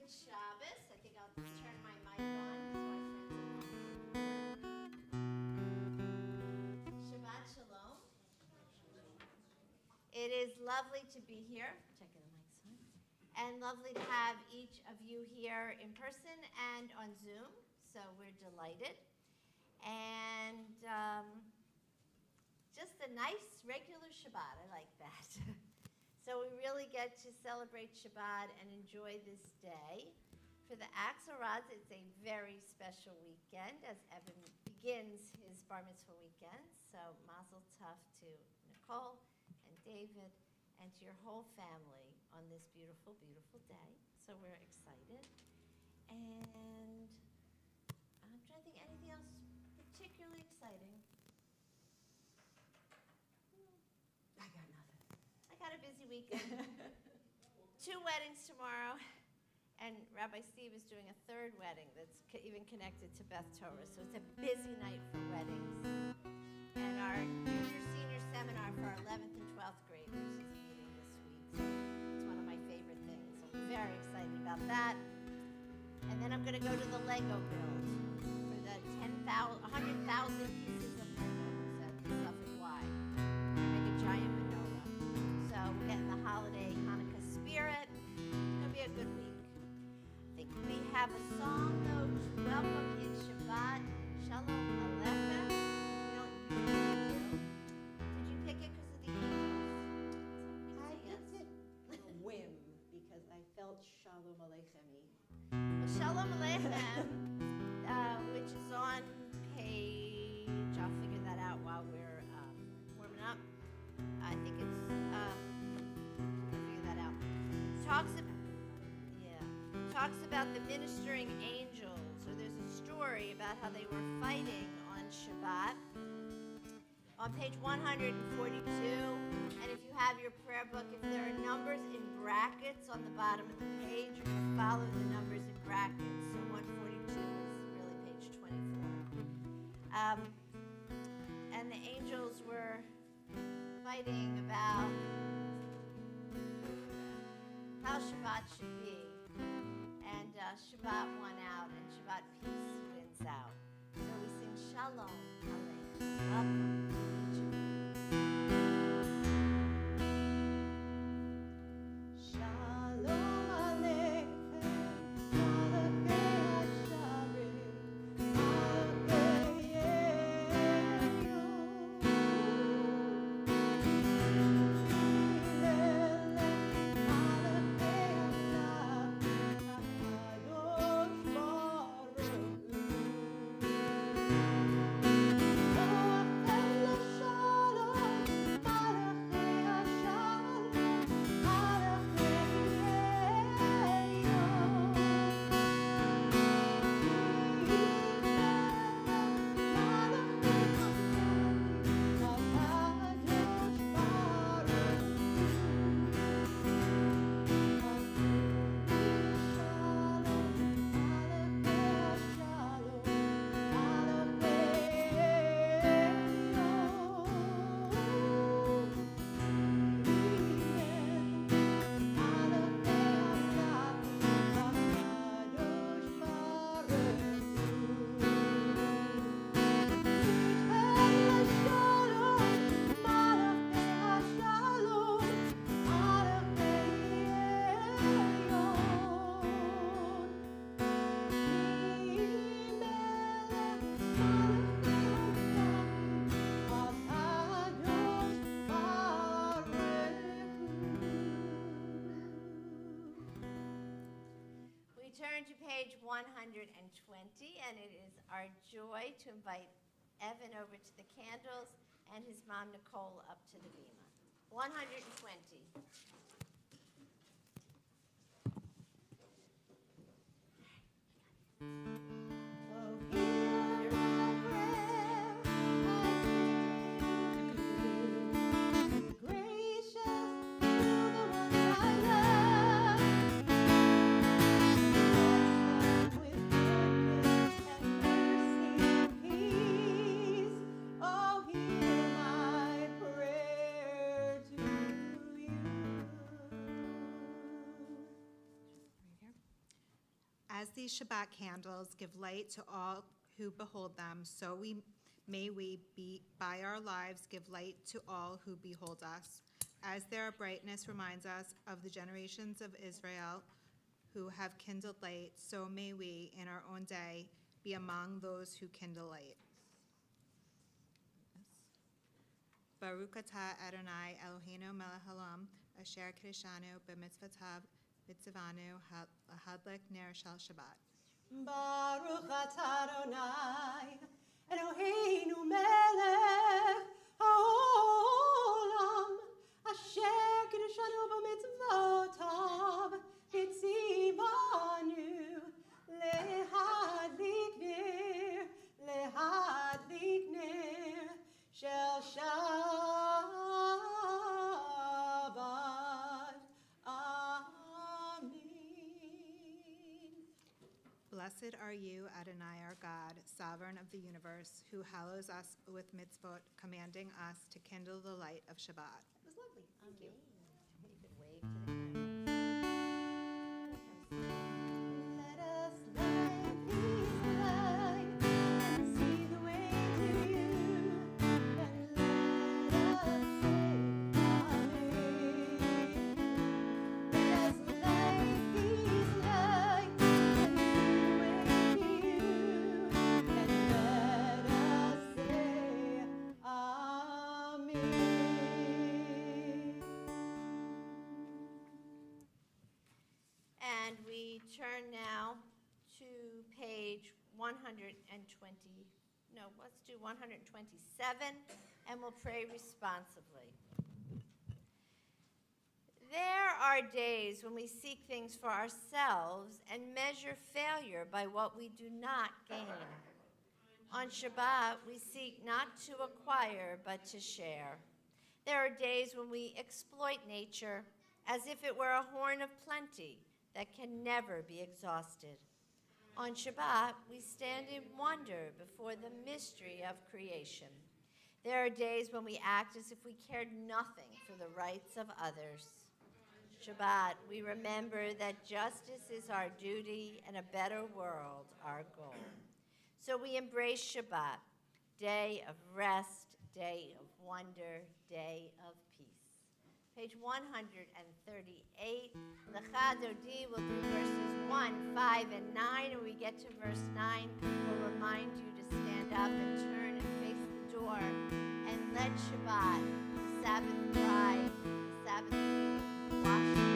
Good Shabbos. I think I'll turn my mic on so my friends at home. Shabbat Shalom. It is lovely to be here. Checking the mics on. And lovely to have each of you here in person and on Zoom. So we're delighted. And just a nice regular Shabbat. I like that. So we really get to celebrate Shabbat and enjoy this day. For the Axelrods, it's a very special weekend as Evan begins his bar mitzvah weekend. So mazel tov to Nicole and David and to your whole family on this beautiful, beautiful day. So we're excited. And I'm trying to think anything else particularly exciting. I got nothing. I got a busy weekend. 2 weddings tomorrow, and Rabbi Steve is doing a 3rd wedding that's even connected to Beth Torah. So it's a busy night for weddings. And our junior-senior seminar for our 11th and 12th graders is meeting this week. So it's one of my favorite things. So I'm very excited about that. And then I'm going to go to the Lego build for the 100,000 pieces of Legos at Suffolk Y. Make a giant menorah. So we're getting the holiday Hanukkah spirit. It's going to be a good week. I think we have a song, though, to welcome in Shabbat. Shalom Aleichem. Did you pick it because of the angels? I picked it on a whim because I felt Shalom Aleichem-y. Well, Shalom Aleichem, which is on page, I'll figure that out while we're warming up. I think it's, I'll figure that out. Talks about the ministering angels. So there's a story about how they were fighting on Shabbat. On page 142, and if you have your prayer book, if there are numbers in brackets on the bottom of the page, you're going to follow the numbers in brackets. So 142 is really page 24. And the angels were fighting about how Shabbat should be. And Shabbat won out, and Shabbat peace wins out. So we sing Shalom Aleichem. Welcome. Turn to page 120, and it is our joy to invite Evan over to the candles and his mom Nicole up to the bima. 120. Oh, hear my prayer to you. As these Shabbat candles give light to all who behold them, so may we be, by our lives, give light to all who behold us. As their brightness reminds us of the generations of Israel who have kindled light, so may we, in our own day, be among those who kindle light. Baruch atah Adonai Eloheinu melech haolam, asher kiddushanu b'mitzvotav v'tzivanu lahadlik ner shel Shabbat. Baruch atah Adonai, Eloheinu melech haolam, asher kiddushanu b'mitzvotav v'tzivanu lehadlik ner shel Shabbat. Amen. Blessed are you, Adonai our God, sovereign of the universe, who hallows us with mitzvot, commanding us to kindle the light of Shabbat. It was lovely. Thank you. You could wave to the camera. Let us light these lights and see the way to you, and let us say Amen. Let us light these lights and see the way to you, and let us say Amen. And we turn now to page 120. No, let's do 127, and we'll pray responsively. There are days when we seek things for ourselves and measure failure by what we do not gain. On Shabbat, we seek not to acquire, but to share. There are days when we exploit nature as if it were a horn of plenty that can never be exhausted. On Shabbat, we stand in wonder before the mystery of creation. There are days when we act as if we cared nothing for the rights of others. Shabbat, we remember that justice is our duty and a better world our goal. So we embrace Shabbat, day of rest, day of wonder, day of peace. Page 138, Lecha Dodi will do verses 1, 5, and 9, and when we get to verse 9, we'll remind you to stand up and turn and face the door, and let Shabbat, the Sabbath bride, the Sabbath queen, wash you.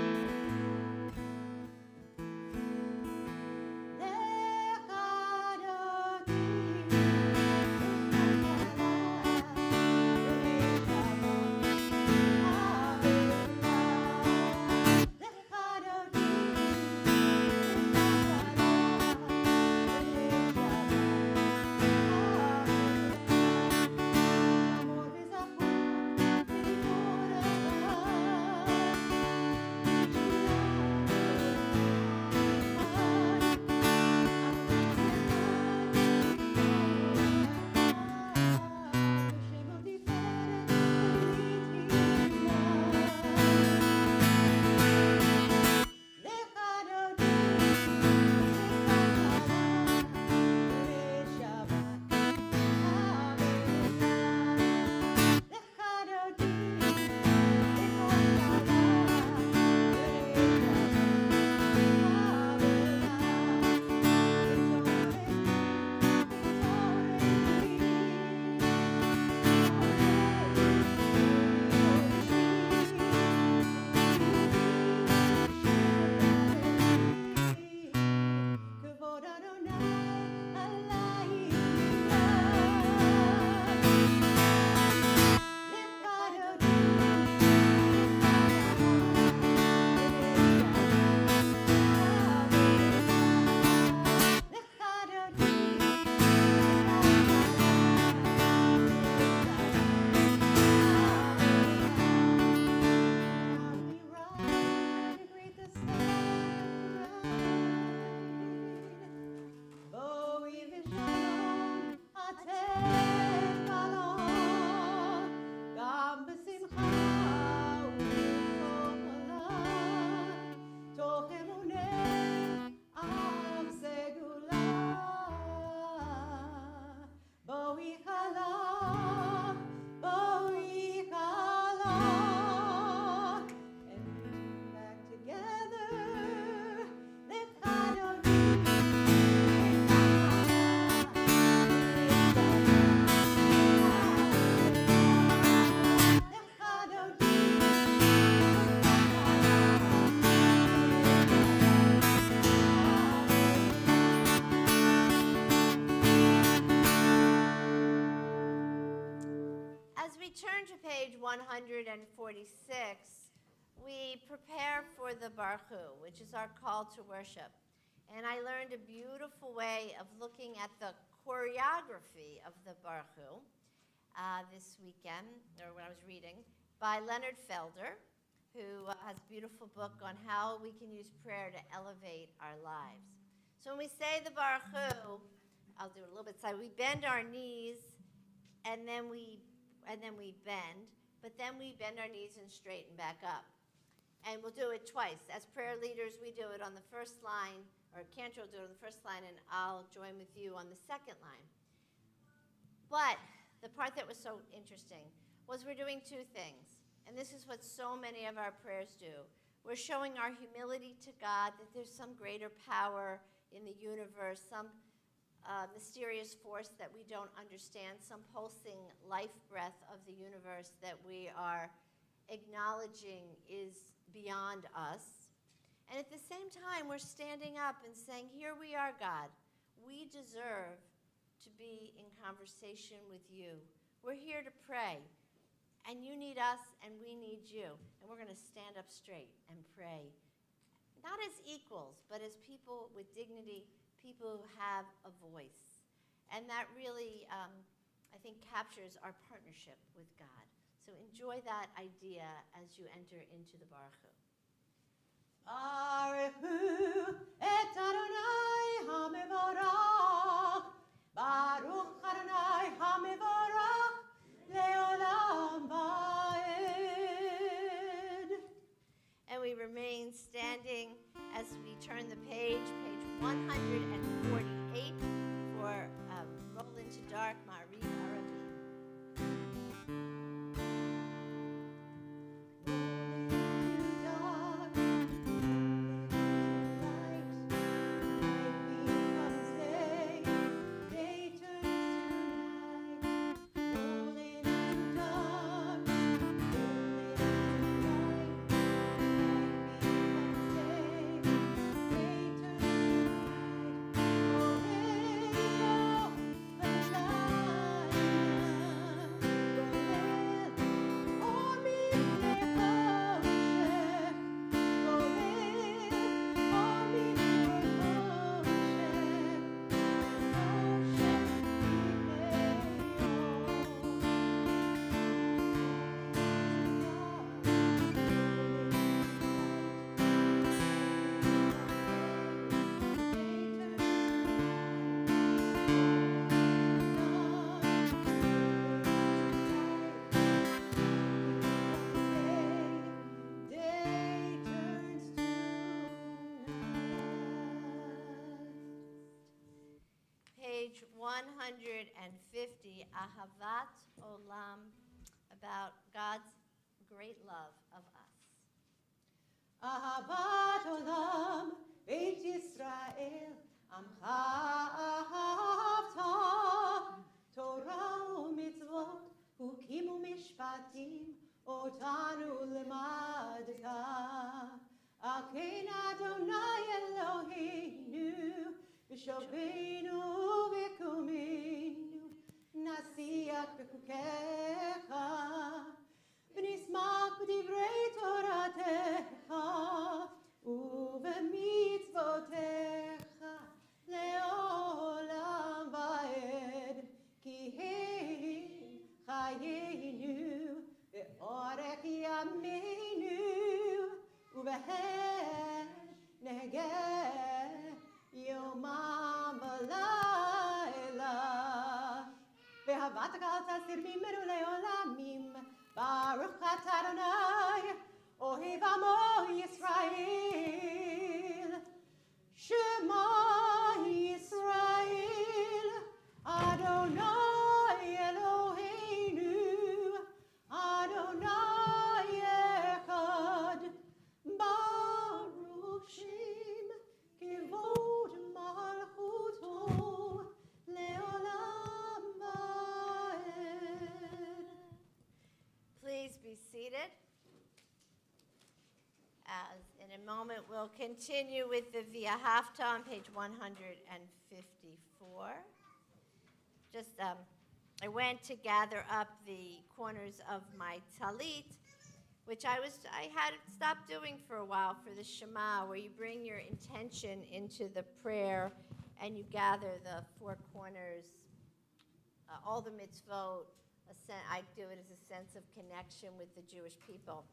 Amor, turn to page 146, we prepare for the Baruch Hu, which is our call to worship. And I learned a beautiful way of looking at the choreography of the Baruch Hu this weekend, or when I was reading, by Leonard Felder, who has a beautiful book on how we can use prayer to elevate our lives. So when we say the Baruch Hu, I'll do it a little bit side. We bend our knees, and then we bend, but then we bend our knees and straighten back up. And we'll do it twice. As prayer leaders, we do it on the first line, or Cantor will do it on the first line, and I'll join with you on the second line. But the part that was so interesting was we're doing two things, and this is what so many of our prayers do. We're showing our humility to God, that there's some greater power in the universe, some mysterious force that we don't understand, some pulsing life breath of the universe that we are acknowledging is beyond us. And at the same time, we're standing up and saying, here we are, God. We deserve to be in conversation with you. We're here to pray, and you need us, and we need you. And we're going to stand up straight and pray, not as equals, but as people with dignity, people who have a voice. And that really, I think, captures our partnership with God. So enjoy that idea as you enter into the Baruch Hu. Baruch Hu et Adonai HaMevorach, Baruch Adonai HaMevorach, Leolam Vaed. And we remain standing as we turn the page 148 for Roll Into Dark, Mari Arabi. Page 150, Ahavat Olam, about God's great love of us. Ahavat Olam, Beit Yisrael, Amcha ahavta, Torah u'mitzvot, Hukim u'mishpatim, Otanu lemadta. Akein Adonai Eloheinu, V'shobeinu v'kumenu, Nasiach b'chukecha, V'nismak b'divrei Toratecha, U'v'mitzvotecha, Le'olam va'ed, Ki hein chayeinu, V'orech yameinu, U'v'hen negeh, Yomam v'layla, Ve'havat ha'kal tasir mimeru le'olamim, Baruch atah Adonai, Ohev amo Yisrael. Shema Yisrael, Adonai Eloheinu, Adonai Echad, Baruch Shem, Kivod Malchuto, Leolam Vaed. Please be seated. As in a moment, we'll continue with the V'ahavta on page 154. Just I went to gather up the corners of my talit, which I had stopped doing for a while for the Shema, where you bring your intention into the prayer and you gather the four corners, all the mitzvot. I do it as a sense of connection with the Jewish people.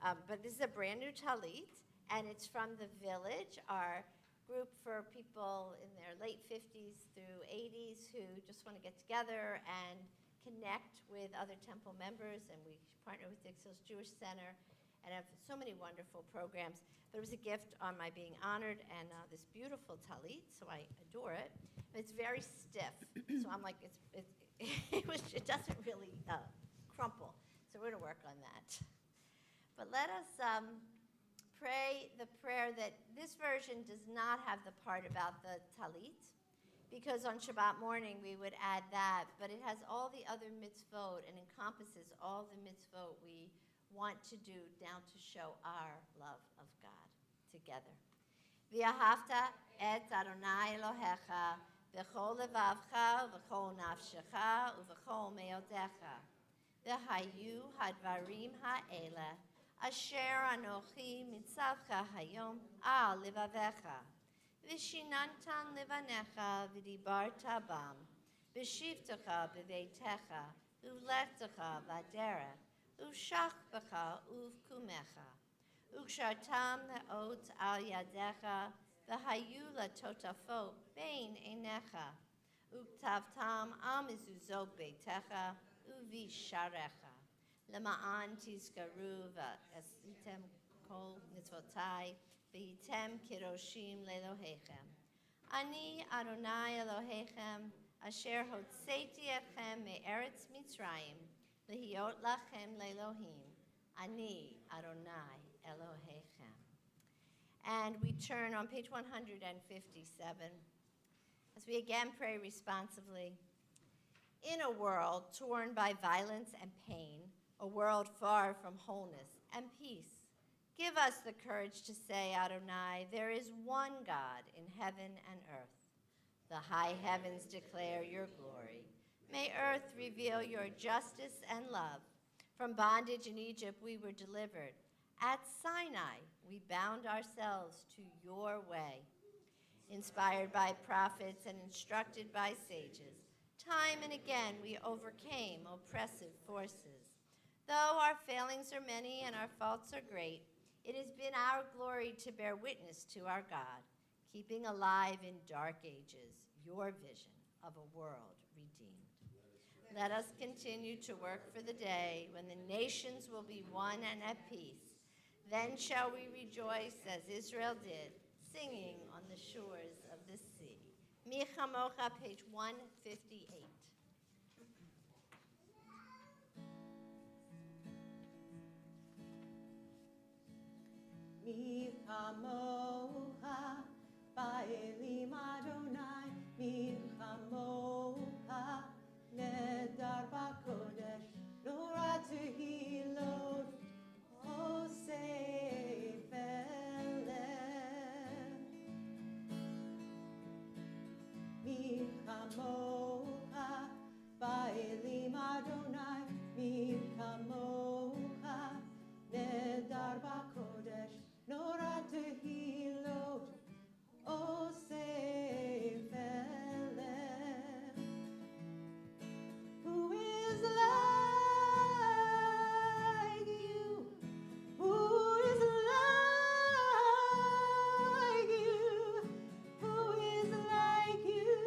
But this is a brand new talit, and it's from the village, our group for people in their late 50s through 80s who just want to get together and connect with other temple members, and we partner with Dix Hills Jewish Center and have so many wonderful programs. But it was a gift on my being honored, and this beautiful talit, so I adore it. It's very stiff, so I'm like, it doesn't really crumple, so we're going to work on that. But let us pray the prayer that this version does not have the part about the talit, because on Shabbat morning we would add that, but it has all the other mitzvot and encompasses all the mitzvot we want to do down to show our love of God together. V'ahavta et Adonai Elohecha v'chol levavcha v'chol nafshecha u'v'chol meodecha v'hayu hadvarim ha'ela asher anochi mitzavcha hayom al levavecha v'shinantan levanecha v'dibarta bam v'shivtecha b'veitecha u'lechtecha v'aderech u'shachbecha u'vkumecha u'kshartam le'ot al yadecha v'hayu latotafot bein einecha u'ktavtam al mezuzot beitecha u'visharecha Lema'an tizkaru v'asitem kol mitzvotai v'yitem kiroshim le'Elohechem. Ani Adonai Elohechem asher hotzeiti etchem me'eretz Mitzrayim lehiyot lachem le'Elohim. Ani Adonai Elohechem. And we turn on page 157 as we again pray responsively. In a world torn by violence and pain, a world far from wholeness and peace, give us the courage to say, Adonai, there is one God in heaven and earth. The high heavens declare your glory. May earth reveal your justice and love. From bondage in Egypt we were delivered. At Sinai we bound ourselves to your way. Inspired by prophets and instructed by sages, time and again we overcame oppressive forces. Though our failings are many and our faults are great, it has been our glory to bear witness to our God, keeping alive in dark ages your vision of a world redeemed. Let us continue to work for the day when the nations will be one and at peace. Then shall we rejoice as Israel did, singing on the shores of the sea. Mi Chamocha, page 158. Mi chamocha ba'elim Adonai, mi chamocha nedar b'kodesh, nora tehilot osei felem. Mi chamocha ba'elim Adonai, mi chamocha nedar b'kodesh, nora tehilot osei felem. Who is like you? Who is like you? Who is like you?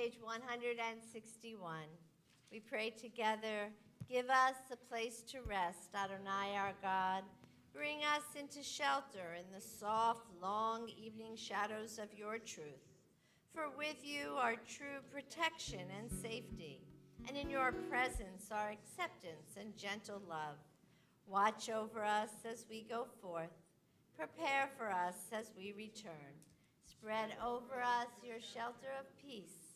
page 161. We pray together, give us a place to rest, Adonai our God. Bring us into shelter in the soft, long evening shadows of your truth. For with you are true protection and safety, and in your presence are acceptance and gentle love. Watch over us as we go forth. Prepare for us as we return. Spread over us your shelter of peace,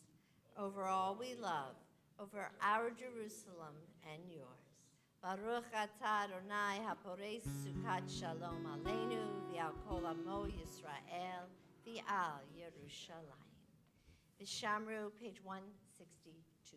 over all we love, over our Jerusalem and yours. Baruch atah Adonai haporei sukat shalom aleinu v'al kol amo Yisrael v'al Yerushalayim. V'shamru, page 162.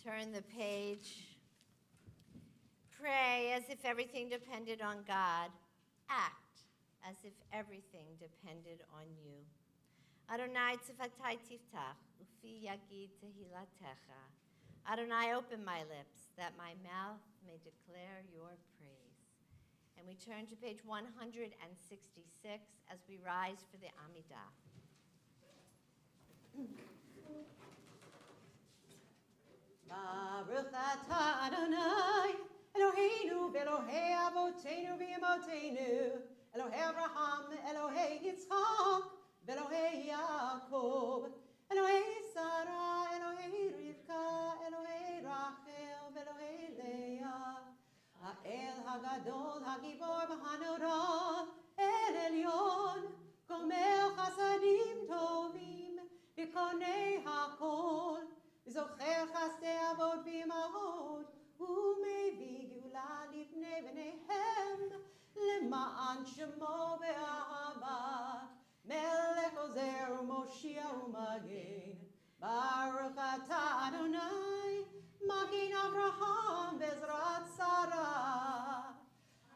Turn the page. Pray as if everything depended on God. Act as if everything depended on you. Adonai tzivatai tiftach, ufi yagid tehilatecha. Adonai, open my lips, that my mouth may declare your praise. And we turn to page 166 as we rise for the Amidah. Baruch atah Adonai, Eloheinu v'Elohei Avotenu v'Imotenu, Elohei Abraham, Elohei Yitzchak, v'Elohei Yaakov, Elohei Sarah, Elohei Rivka, Elohei Rachel, v'Elohei Leah, Ha'el Hagadol, Hagibor v'Hanorah, El Elyon, Gomel Chasadim Tovim, V'Konei HaKol, זוכר חסדי אבות ואימהות, ומביא גאולה לפני בניהם, למען שמו באהבה, מלך עוזר ומושיע ומגן. ברוך אתה אדוני, מגן אברהם בעזרת שרה.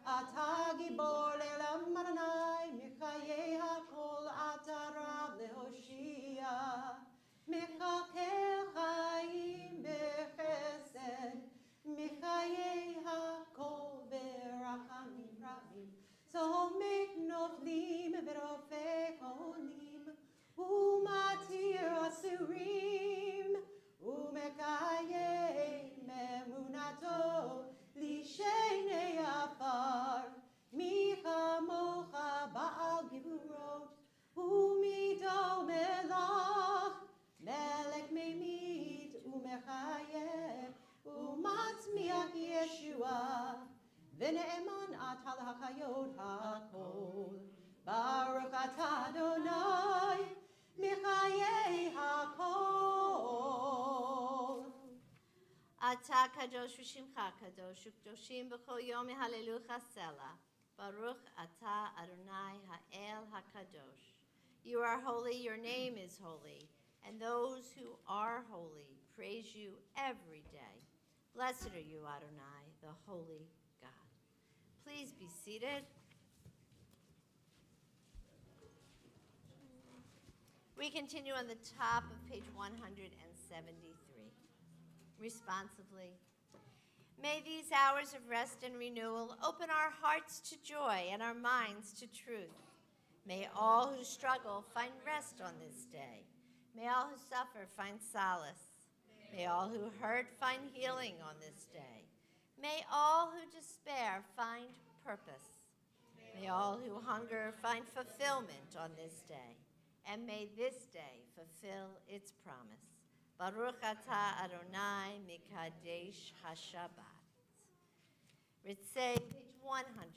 אתה גיבור לעולם אדוני, מחיי הכל אתה רב להושיע. מחכה חיים בחסד, מחיי הכל ברחמים רבים. צומק נופלים ורופא חולים, ומתיר אסורים, ומקיים אמונתו לשני עפר. מי כמוך בעל גבורות, ומידו מלך, מלך ממית ומחייב, ומצמיח ישועה, ונאמן אתה להחיות הכל. ברוך אתה אדוני, מחיי אתה קדוש ושמך קדוש, וקדושים בכל יום יהללוך סלע. Baruch atah Adonai ha'el hakadosh. You are holy, your name is holy, and those who are holy praise you every day. Blessed are you, Adonai, the holy God. Please be seated. We continue on the top of page 173. Responsively. May these hours of rest and renewal open our hearts to joy and our minds to truth. May all who struggle find rest on this day. May all who suffer find solace. May all who hurt find healing on this day. May all who despair find purpose. May all who hunger find fulfillment on this day. And may this day fulfill its promise. Baruch atah Adonai mikadesh hashabbat. Ritzei, page 175.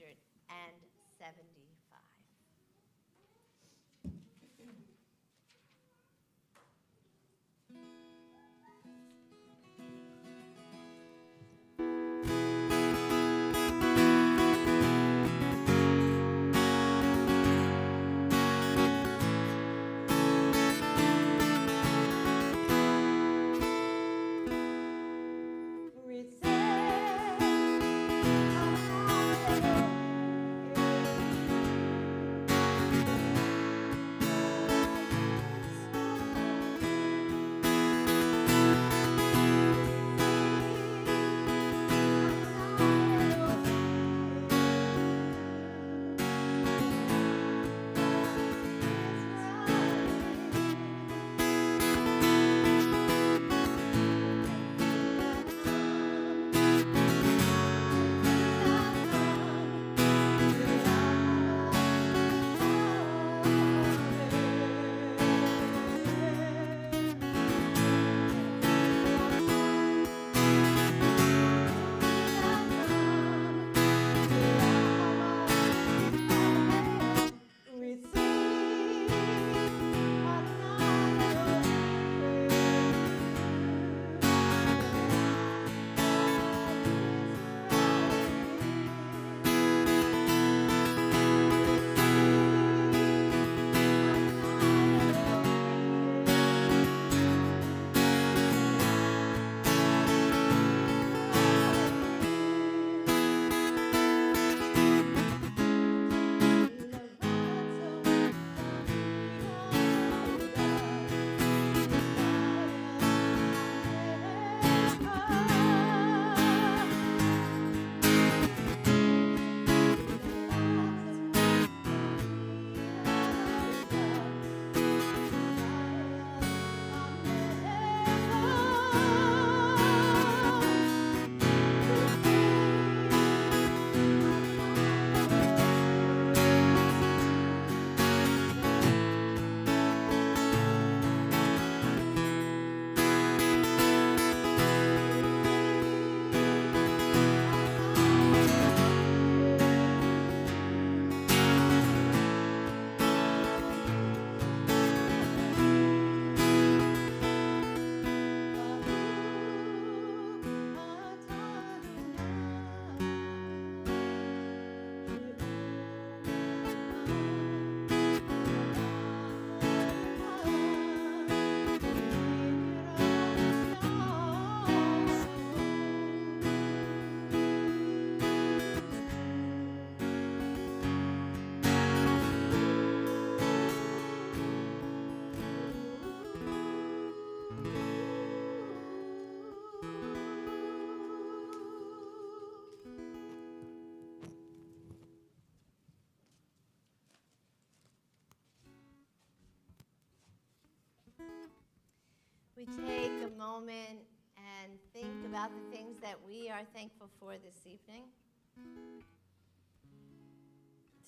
We take a moment and think about the things that we are thankful for this evening.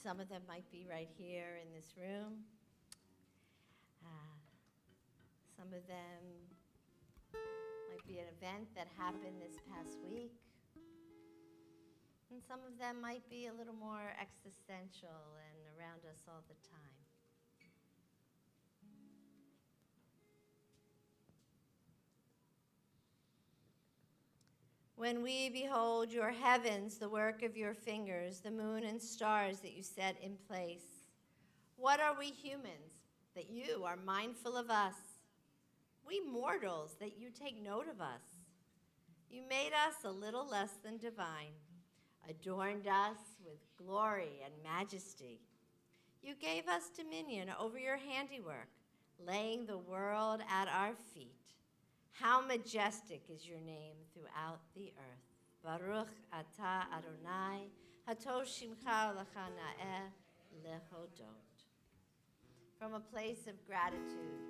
Some of them might be right here in this room. Some of them might be an event that happened this past week. And some of them might be a little more existential and around us all the time. When we behold your heavens, the work of your fingers, the moon and stars that you set in place, what are we humans that you are mindful of us? We mortals that you take note of us. You made us a little less than divine, adorned us with glory and majesty. You gave us dominion over your handiwork, laying the world at our feet. How majestic is your name throughout the earth. Baruch atah Adonai, hato shimcha l'chana'eh lehodot. From a place of gratitude,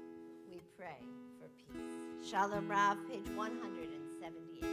we pray for peace. Shalom Rav, page 178.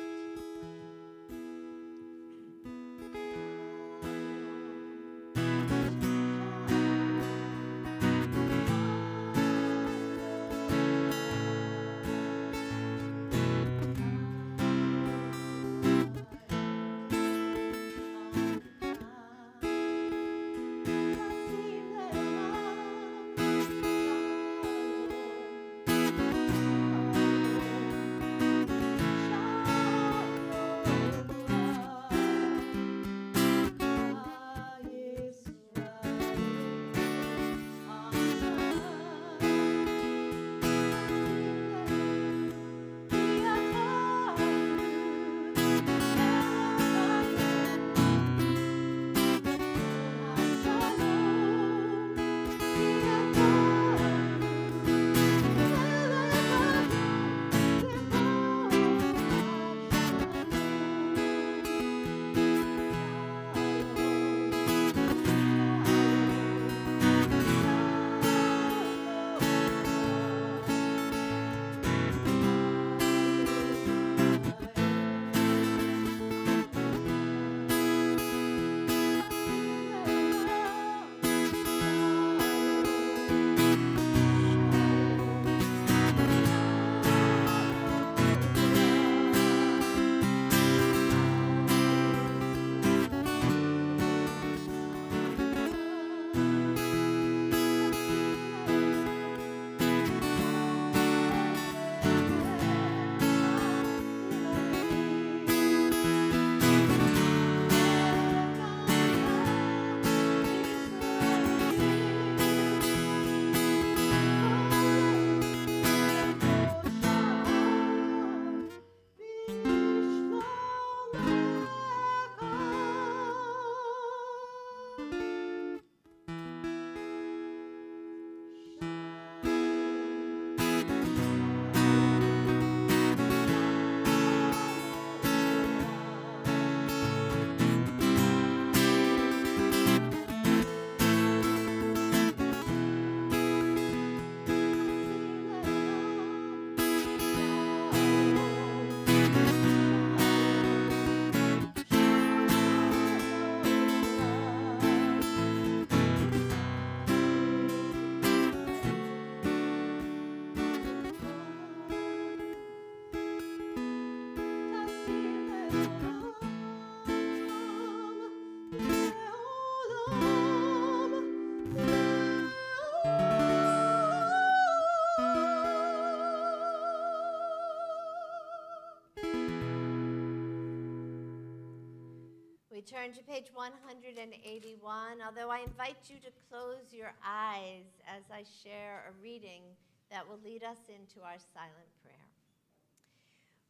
We turn to page 181, although I invite you to close your eyes as I share a reading that will lead us into our silent prayer.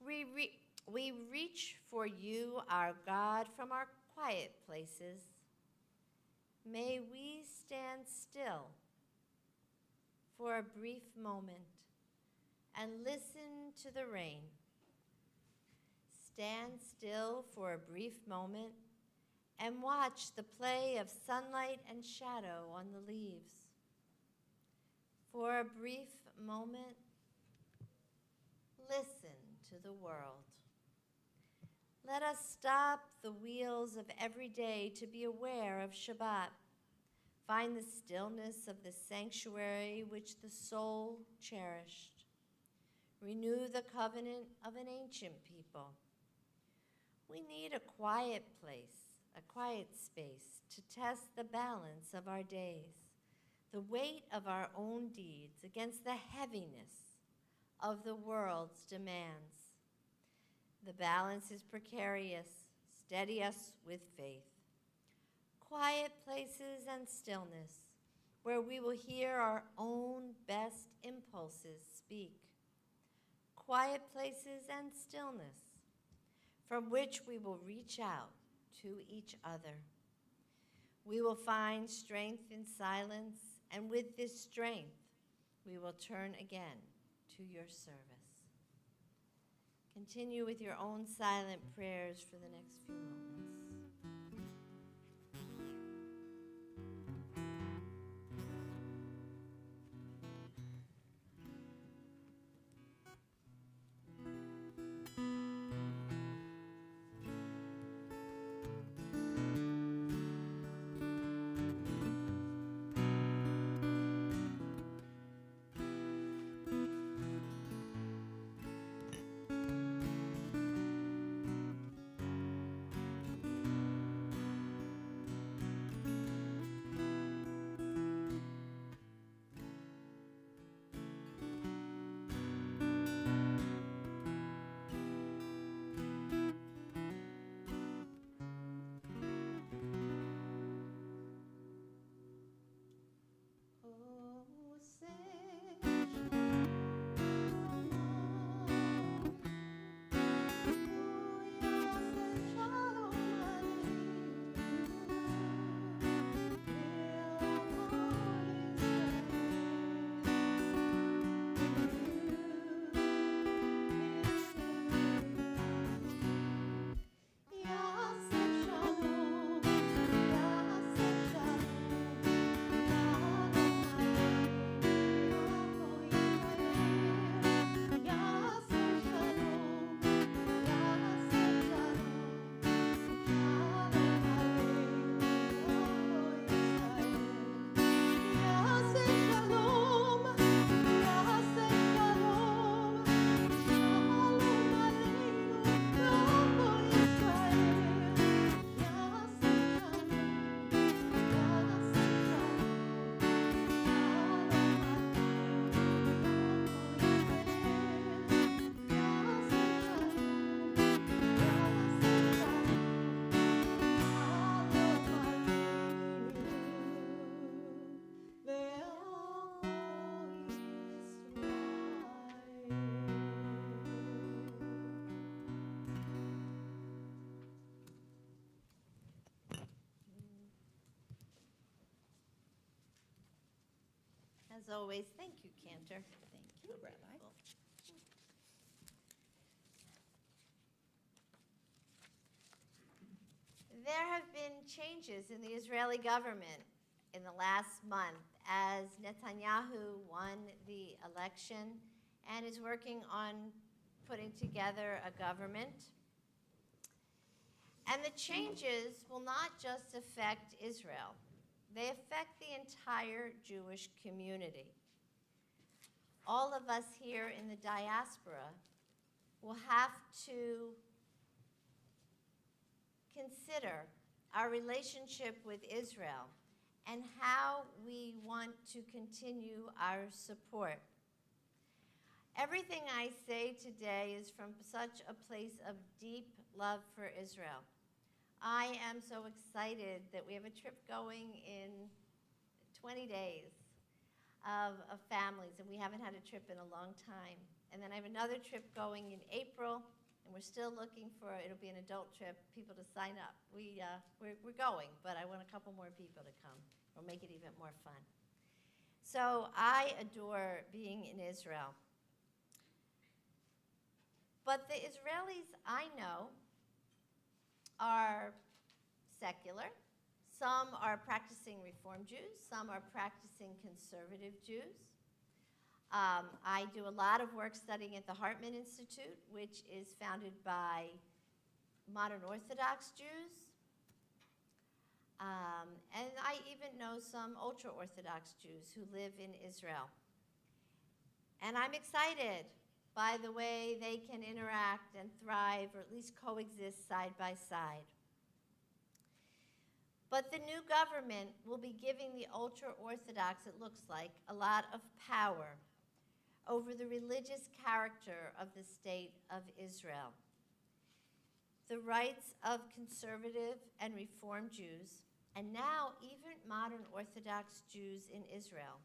We reach for you, our God, from our quiet places. May we stand still for a brief moment and listen to the rain. Stand still for a brief moment and watch the play of sunlight and shadow on the leaves. For a brief moment, listen to the world. Let us stop the wheels of every day to be aware of Shabbat. Find the stillness of the sanctuary which the soul cherished. Renew the covenant of an ancient people. We need a quiet place, a quiet space to test the balance of our days, the weight of our own deeds against the heaviness of the world's demands. The balance is precarious. Steady us with faith. Quiet places and stillness, where we will hear our own best impulses speak. Quiet places and stillness, from which we will reach out to each other. We will find strength in silence, and with this strength, we will turn again to your service. Continue with your own silent prayers for the next few moments. As always, thank you, Cantor. Thank you, Rabbi. There have been changes in the Israeli government in the last month as Netanyahu won the election and is working on putting together a government. And the changes will not just affect Israel. They affect the entire Jewish community. All of us here in the diaspora will have to consider our relationship with Israel and how we want to continue our support. Everything I say today is from such a place of deep love for Israel. I am so excited that we have a trip going in 20 days of families, and we haven't had a trip in a long time. And then I have another trip going in April, and we're still looking for, it'll be an adult trip, people to sign up. We're going, but I want a couple more people to come. It'll make it even more fun. So I adore being in Israel. But the Israelis I know are secular. Some are practicing Reform Jews. Some are practicing conservative Jews. I do a lot of work studying at the Hartman Institute, which is founded by modern Orthodox Jews. And I even know some ultra-Orthodox Jews who live in Israel. And I'm excited by the way they can interact and thrive, or at least coexist side by side. But the new government will be giving the ultra-Orthodox, it looks like, a lot of power over the religious character of the state of Israel. the rights of conservative and Reform Jews, and now even modern Orthodox Jews in Israel,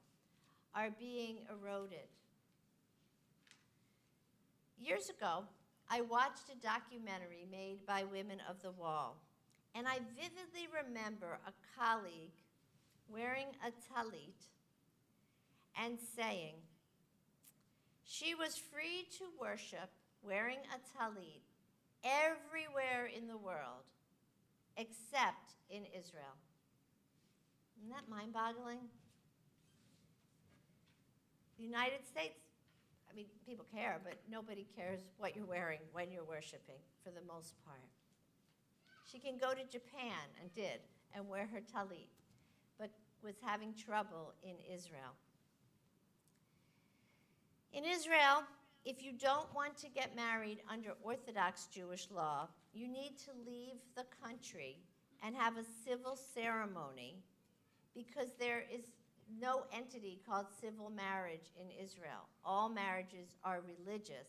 are being eroded. Years ago, I watched a documentary made by Women of the Wall, and I vividly remember a colleague wearing a talit and saying she was free to worship wearing a talit everywhere in the world except in Israel. Isn't that mind-boggling? The United States, I mean, people care, but nobody cares what you're wearing when you're worshiping, for the most part. She can go to Japan, and did, and wear her talit, but was having trouble in Israel. In Israel, if you don't want to get married under Orthodox Jewish law, you need to leave the country and have a civil ceremony, because there is no entity called civil marriage in Israel. All marriages are religious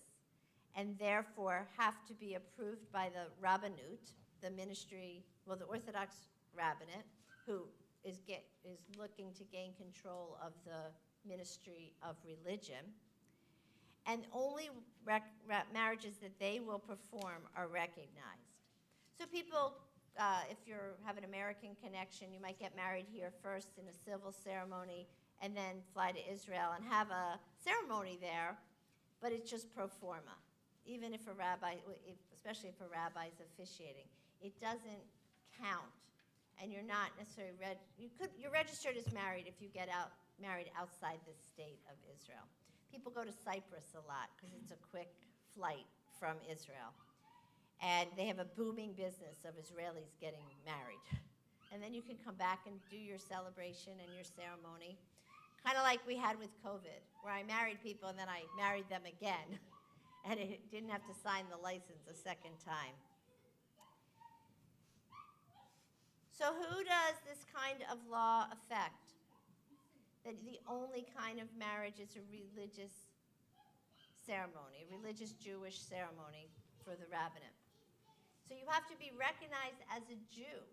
and therefore have to be approved by the rabbinut, the ministry, well, the Orthodox rabbinate, who is looking to gain control of the ministry of religion. And only marriages that they will perform are recognized. So people, if you have an American connection, you might get married here first in a civil ceremony and then fly to Israel and have a ceremony there, but it's just pro forma. Even if a rabbi, especially if a rabbi is officiating, it doesn't count. And you're not necessarily, you're registered as married if you get married outside the state of Israel. People go to Cyprus a lot because it's a quick flight from Israel. And they have a booming business of Israelis getting married. And then you can come back and do your celebration and your ceremony. Kind of like we had with COVID, where I married people and then I married them again. And it didn't have to sign the license a second time. So who does this kind of law affect? That the only kind of marriage is a religious ceremony, a religious Jewish ceremony for the rabbinate. So you have to be recognized as a Jew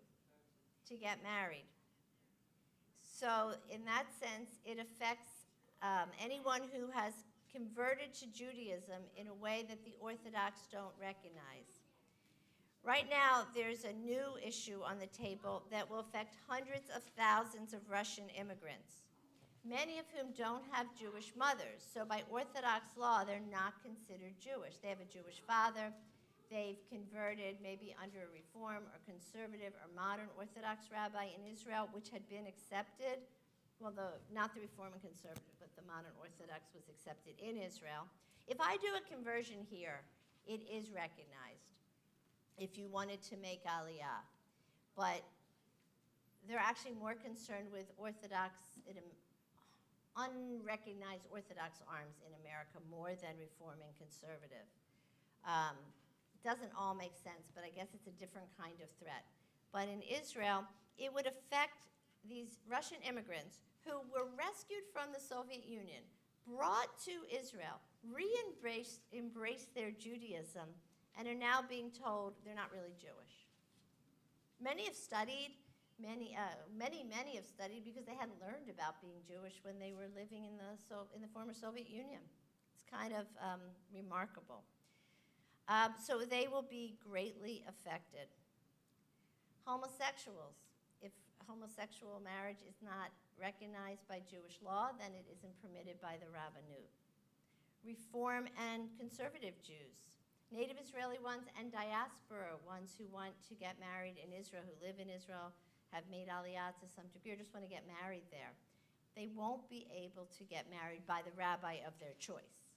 to get married. So in that sense, it affects anyone who has converted to Judaism in a way that the Orthodox don't recognize. Right now, there's a new issue on the table that will affect hundreds of thousands of Russian immigrants, many of whom don't have Jewish mothers. So by Orthodox law, they're not considered Jewish. They have a Jewish father. They've converted maybe under a Reform or conservative or modern Orthodox rabbi in Israel, which had been accepted. Well, not the Reform and conservative, but the modern Orthodox was accepted in Israel. If I do a conversion here, it is recognized if you wanted to make Aliyah. But they're actually more concerned with unrecognized Orthodox arms in America more than Reform and conservative. Doesn't all make sense, but I guess it's a different kind of threat. But in Israel, it would affect these Russian immigrants who were rescued from the Soviet Union, brought to Israel, embraced their Judaism, and are now being told they're not really Jewish. Many have studied. Many have studied because they hadn't learned about being Jewish when they were living in the former Soviet Union. It's kind of remarkable. So they will be greatly affected. Homosexuals. If homosexual marriage is not recognized by Jewish law, then it isn't permitted by the rabbinut. Reform and conservative Jews. Native Israeli ones and diaspora ones who want to get married in Israel, who live in Israel, have made Aliyah to some degree, or just want to get married there. They won't be able to get married by the rabbi of their choice.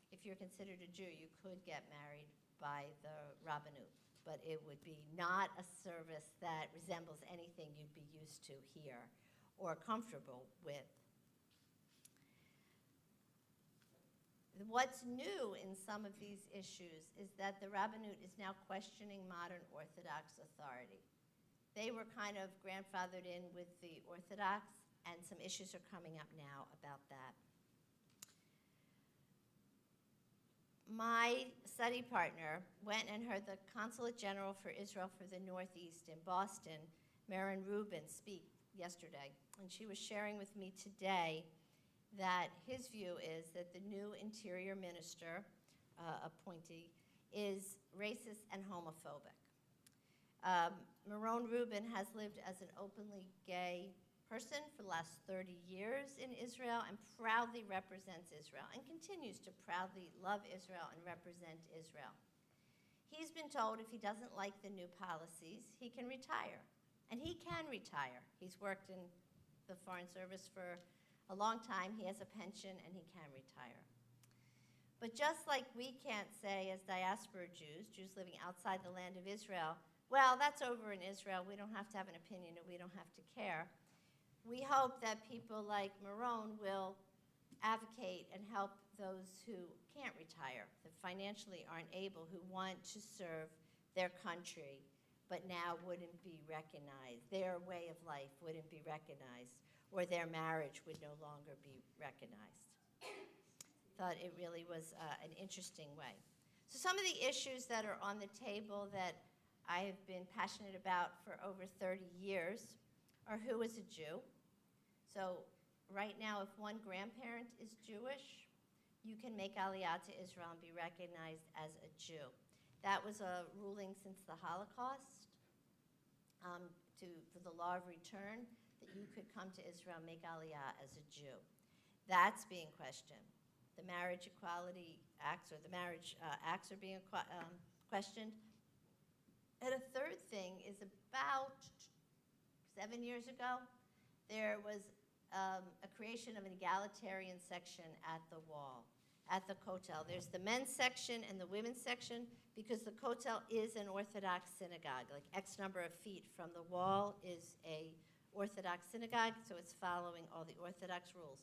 If you're considered a Jew, you could get married by the rabbinut, but it would be not a service that resembles anything you'd be used to here or comfortable with. What's new in some of these issues is that the rabbinut is now questioning modern Orthodox authority. They were kind of grandfathered in with the Orthodox, and some issues are coming up now about that. my study partner went and heard the Consulate General for Israel for the Northeast in Boston, Maren Rubin, speak yesterday. And she was sharing with me today that his view is that the new Interior Minister appointee is racist and homophobic. Maren Rubin has lived as an openly gay person for the last 30 years in Israel and proudly represents Israel and continues to proudly love Israel and represent Israel. He's been told if he doesn't like the new policies, he can retire. And he can retire. He's worked in the Foreign Service for a long time. He has a pension and he can retire. But just like we can't say as diaspora Jews living outside the land of Israel, well, that's over in Israel. We don't have to have an opinion and we don't have to care. We hope that people like Maron will advocate and help those who can't retire, that financially aren't able, who want to serve their country, but now wouldn't be recognized. Their way of life wouldn't be recognized, or their marriage would no longer be recognized. Thought it really was an interesting way. So some of the issues that are on the table that I have been passionate about for over 30 years are who is a Jew. So right now, if one grandparent is Jewish, you can make Aliyah to Israel and be recognized as a Jew. That was a ruling since the Holocaust for the law of return, that you could come to Israel and make Aliyah as a Jew. That's being questioned. The marriage equality acts, or the marriage acts are being questioned. And a third thing is about 7 years ago, there was a creation of an egalitarian section at the wall, at the Kotel. There's the men's section and the women's section because the Kotel is an Orthodox synagogue. Like X number of feet from the wall is a Orthodox synagogue, so it's following all the Orthodox rules.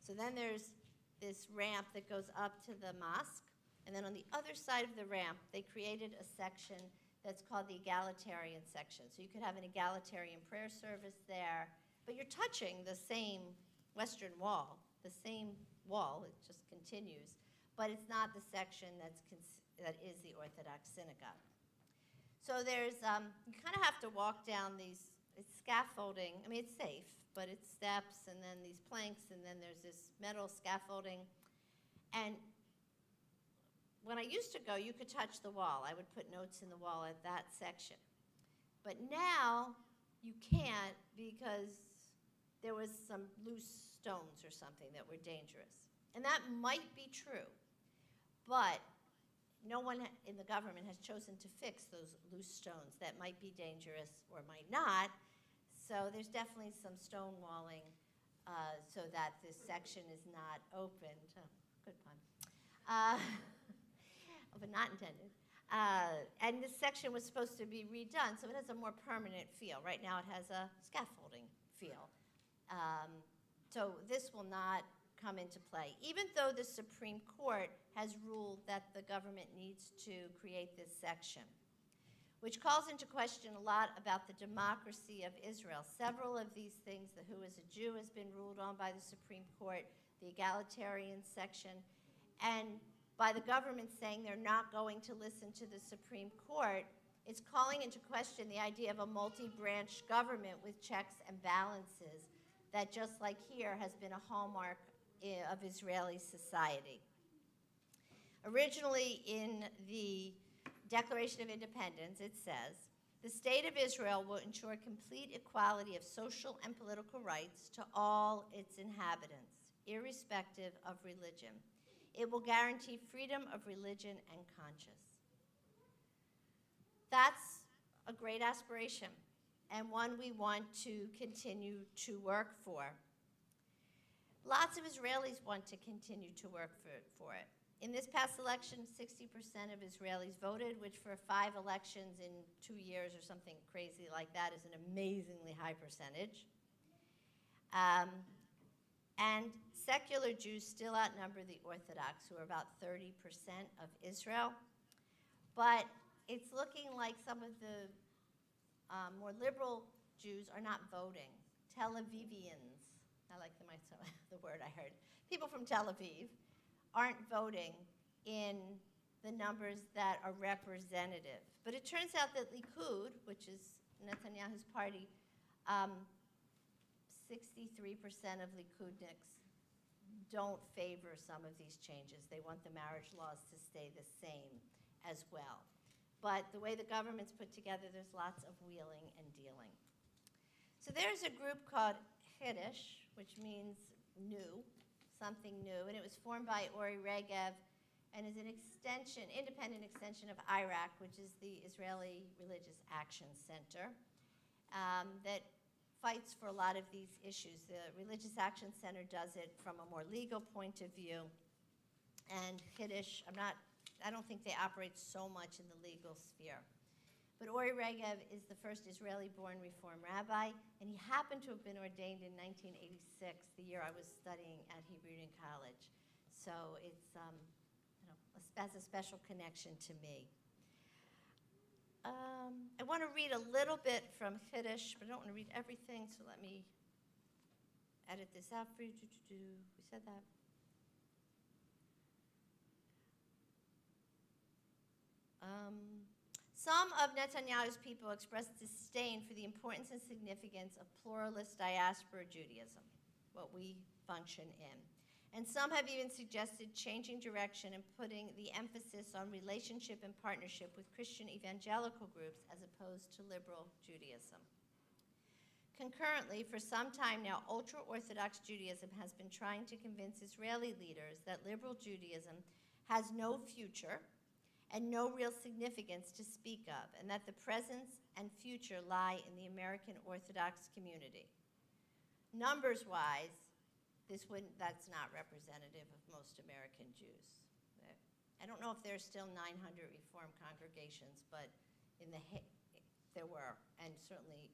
So then there's this ramp that goes up to the mosque, and then on the other side of the ramp, they created a section that's called the egalitarian section. So you could have an egalitarian prayer service there, but you're touching the same Western wall, it just continues, but it's not the section that is the Orthodox synagogue. So there's, you kind of have to walk down these, it's scaffolding, I mean it's safe, but it's steps and then these planks and then there's this metal scaffolding. And when I used to go, you could touch the wall. I would put notes in the wall at that section. But now you can't because there was some loose stones or something that were dangerous. And that might be true, but no one in the government has chosen to fix those loose stones that might be dangerous or might not. So there's definitely some stone walling so that this section is not opened. Oh, good pun. But not intended. And this section was supposed to be redone, so it has a more permanent feel. Right now it has a scaffolding feel. So this will not come into play, even though the Supreme Court has ruled that the government needs to create this section, which calls into question a lot about the democracy of Israel. Several of these things, the who is a Jew has been ruled on by the Supreme Court, the egalitarian section, and by the government saying they're not going to listen to the Supreme Court, it's calling into question the idea of a multi-branch government with checks and balances that, just like here, has been a hallmark of Israeli society. Originally in the Declaration of Independence, it says, the state of Israel will ensure complete equality of social and political rights to all its inhabitants, irrespective of religion. It will guarantee freedom of religion and conscience. That's a great aspiration, and one we want to continue to work for. Lots of Israelis want to continue to work for it. In this past election, 60% of Israelis voted, which for 5 elections in 2 years or something crazy like that is an amazingly high percentage. And secular Jews still outnumber the Orthodox, who are about 30% of Israel. But it's looking like some of the more liberal Jews are not voting. Tel Avivians, I like the word I heard. People from Tel Aviv aren't voting in the numbers that are representative. But it turns out that Likud, which is Netanyahu's party, 63% of Likudniks don't favor some of these changes. They want the marriage laws to stay the same as well. But the way the government's put together, there's lots of wheeling and dealing. So there's a group called Hiddish, which means new, something new, and it was formed by Ori Regev and is an extension, independent extension of IRAC, which is the Israeli Religious Action Center, that fights for a lot of these issues. The Religious Action Center does it from a more legal point of view, and Hiddish, I don't think they operate so much in the legal sphere. But Ori Regev is the first Israeli-born Reform rabbi, and he happened to have been ordained in 1986, the year I was studying at Hebrew Union College. So it's has a special connection to me. I want to read a little bit from Hiddish, but I don't want to read everything, so let me edit this out for you. We said that. Some of Netanyahu's people expressed disdain for the importance and significance of pluralist diaspora Judaism, what we function in. And some have even suggested changing direction and putting the emphasis on relationship and partnership with Christian evangelical groups as opposed to liberal Judaism. Concurrently, for some time now, ultra-Orthodox Judaism has been trying to convince Israeli leaders that liberal Judaism has no future and no real significance to speak of, and that the presence and future lie in the American Orthodox community. Numbers-wise, that's not representative of most American Jews. I don't know if there's still 900 Reform congregations, but there were, and certainly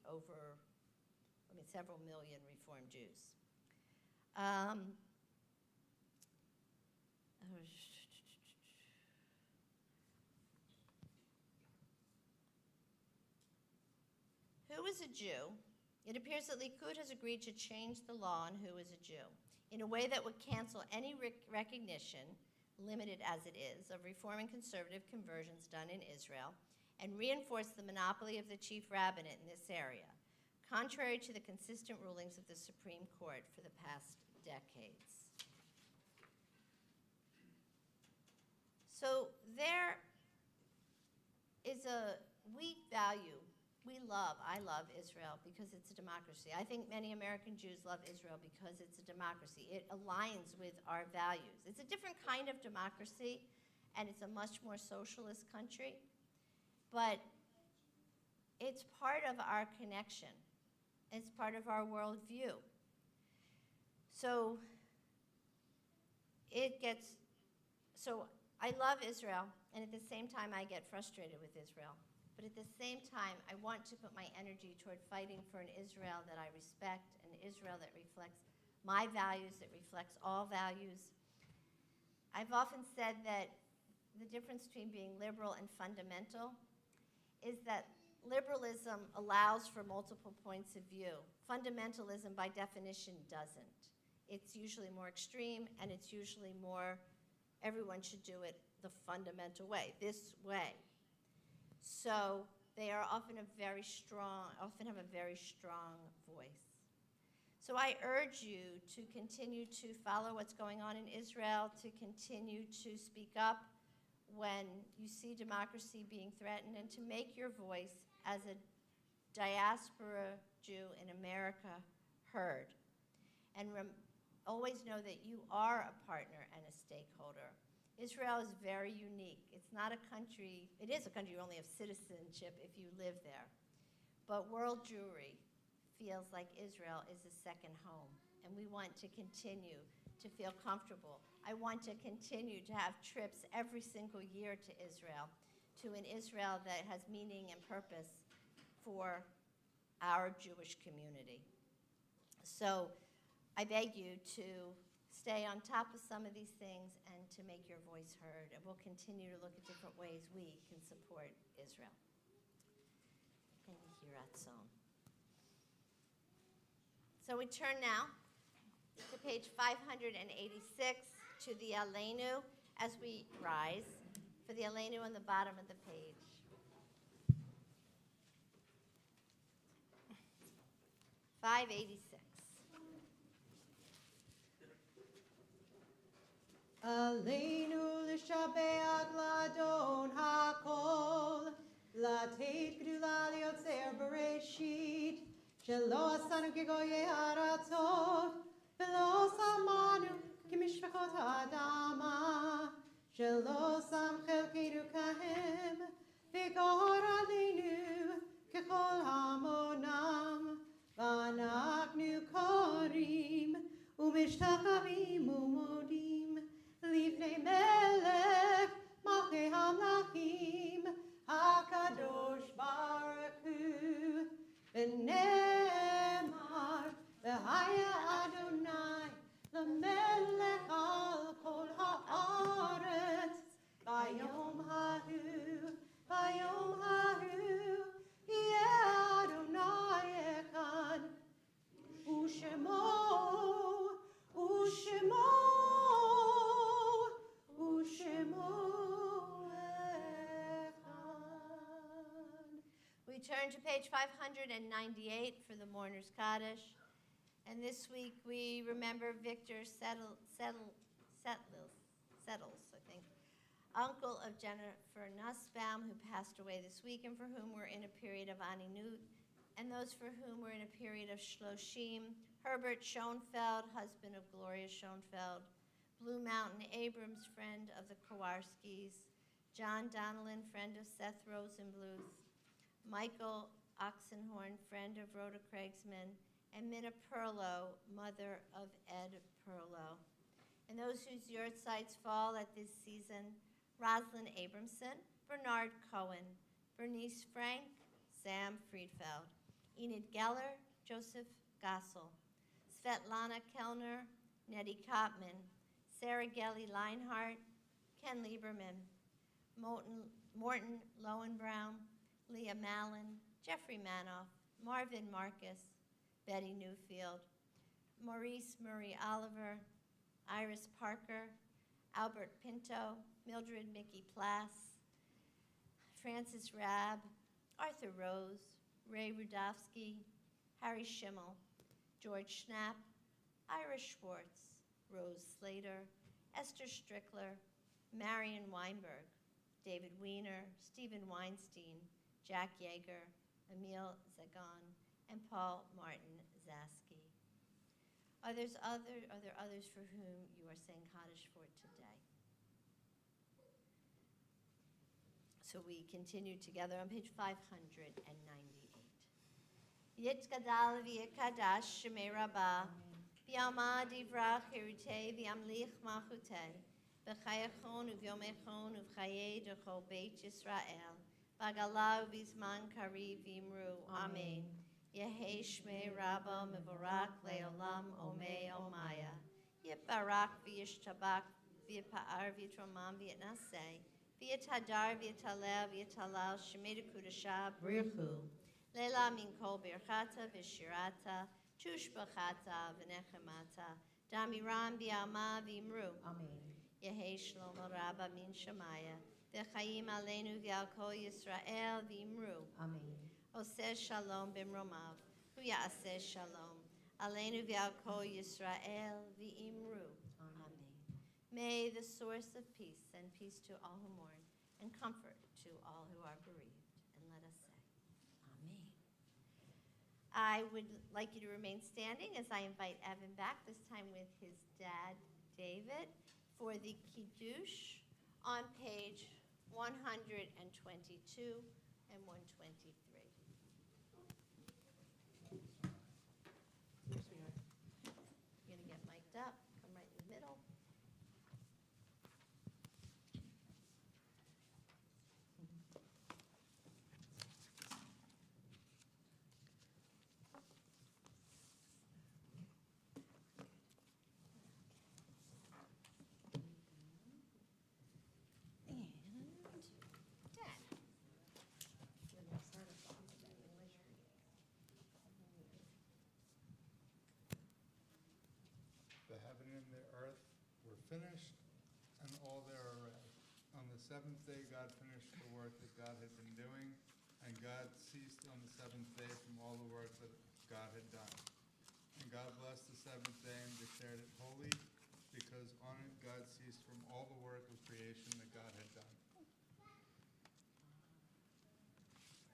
several million Reform Jews. Who is a Jew? It appears that Likud has agreed to change the law on who is a Jew in a way that would cancel any recognition, limited as it is, of Reform and conservative conversions done in Israel and reinforce the monopoly of the chief rabbinate in this area, contrary to the consistent rulings of the Supreme Court for the past decades. So there is I love Israel because it's a democracy. I think many American Jews love Israel because it's a democracy. It aligns with our values. It's a different kind of democracy, and it's a much more socialist country, but it's part of our connection. It's part of our worldview. So I love Israel, and at the same time I get frustrated with Israel. But at the same time, I want to put my energy toward fighting for an Israel that I respect, an Israel that reflects my values, that reflects all values. I've often said that the difference between being liberal and fundamental is that liberalism allows for multiple points of view. Fundamentalism, by definition, doesn't. It's usually more extreme, and it's usually more, everyone should do it the fundamental way, this way. So they are often have a very strong voice. So I urge you to continue to follow what's going on in Israel, to continue to speak up when you see democracy being threatened, and to make your voice as a diaspora Jew in America heard. And always know that you are a partner and a stakeholder. Israel is very unique. It's not a country, it is a country you only have citizenship if you live there. But world Jewry feels like Israel is a second home, and we want to continue to feel comfortable. I want to continue to have trips every single year to Israel, to an Israel that has meaning and purpose for our Jewish community. So I beg you to stay on top of some of these things and to make your voice heard. And we'll continue to look at different ways we can support Israel. And Yiratzon. So we turn now to page 586 to the Aleinu, as we rise for the Aleinu on the bottom of the page. $586. Aleinu l'shabeach l'adon hakol, לתת גדולה ליוצר בראשית, שלא עשנו כגויי הארצות, ולא שמנו כמשפחות האדמה, שלא שם חלקנו כהם, וגור עלינו ככל המונם, ואנחנו קוראים ומשתחווים ומודים לפני מלך מלכי המלכים, הקדוש ברוך הוא, ונאמר, והיה אדוני למלך על כל הארץ, ביום ההוא, ביום ההוא, יהיה אדוני אחד, ושמו, ושמו, ושמו. We turn to page 598 for the Mourner's Kaddish. And this week we remember Victor Settles, I think, uncle of Jennifer Nussbaum, who passed away this week and for whom we're in a period of Aninut, and those for whom we're in a period of Shloshim, Herbert Schoenfeld, husband of Gloria Schoenfeld, Blue Mountain Abrams, friend of the Kowarskis, John Donnellan, friend of Seth Rosenbluth, Michael Oxenhorn, friend of Rhoda Craigsman, and Minna Perlow, mother of Ed Perlow. And those whose yurtsites fall at this season, Rosalind Abramson, Bernard Cohen, Bernice Frank, Sam Friedfeld, Enid Geller, Joseph Gossel, Svetlana Kellner, Nettie Kopman, Sarah Gelly Leinhart, Ken Lieberman, Morton Lowenbraun, Leah Mallon, Jeffrey Manoff, Marvin Marcus, Betty Newfield, Maurice Murray Oliver, Iris Parker, Albert Pinto, Mildred Mickey Plass, Francis Rabb, Arthur Rose, Ray Rudofsky, Harry Schimmel, George Schnapp, Ira Schwartz, Rose Slater, Esther Strickler, Marion Weinberg, David Weiner, Stephen Weinstein, Jack Yeager, Emil Zagon, and Paul Martin Zaski. Are there others for whom you are saying Kaddish for today? So we continue together on page 598. Yitkadal v'yikadash shemei Rabba, v'yamad yivrach hirutei v'yamlich malchutei, v'chayachon u'vyomechon u'v'chayei d'chol beit Yisrael, v'gala u'vizman kariv v'imru. Amen. Yehi shmei Rabba mevorak le'olam omei omaya. Yibarak v'yishtabak v'yipa'ar v'yitromam v'yitnaseh. V'yitadar v'yitalel v'yitalal shemei d'kudashah brichu. Leila min kol birchata v'shirata, tushbachata v'nechemata, damiram v'yama v'imru. Amen. Yehi shlomo rabba min shamaya, v'chaim aleinu v'al kol Yisrael v'imru. Amen. Oseh shalom b'mromav, hu ya'aseh shalom, aleinu v'al kol Yisrael v'imru. Amen. May the source of peace send peace to all who mourn, and comfort to all who are bereaved. And let us say, Amen. I would like you to remain standing as I invite Evan back, this time with his dad, David, for the Kiddush on page 122 and 123. You're going to get mic'd up, come right in the middle. The heaven and the earth were finished, and all their seventh day God finished the work that God had been doing, and God ceased on the seventh day from all the work that God had done. And God blessed the seventh day and declared it holy, because on it God ceased from all the work of creation that God had done.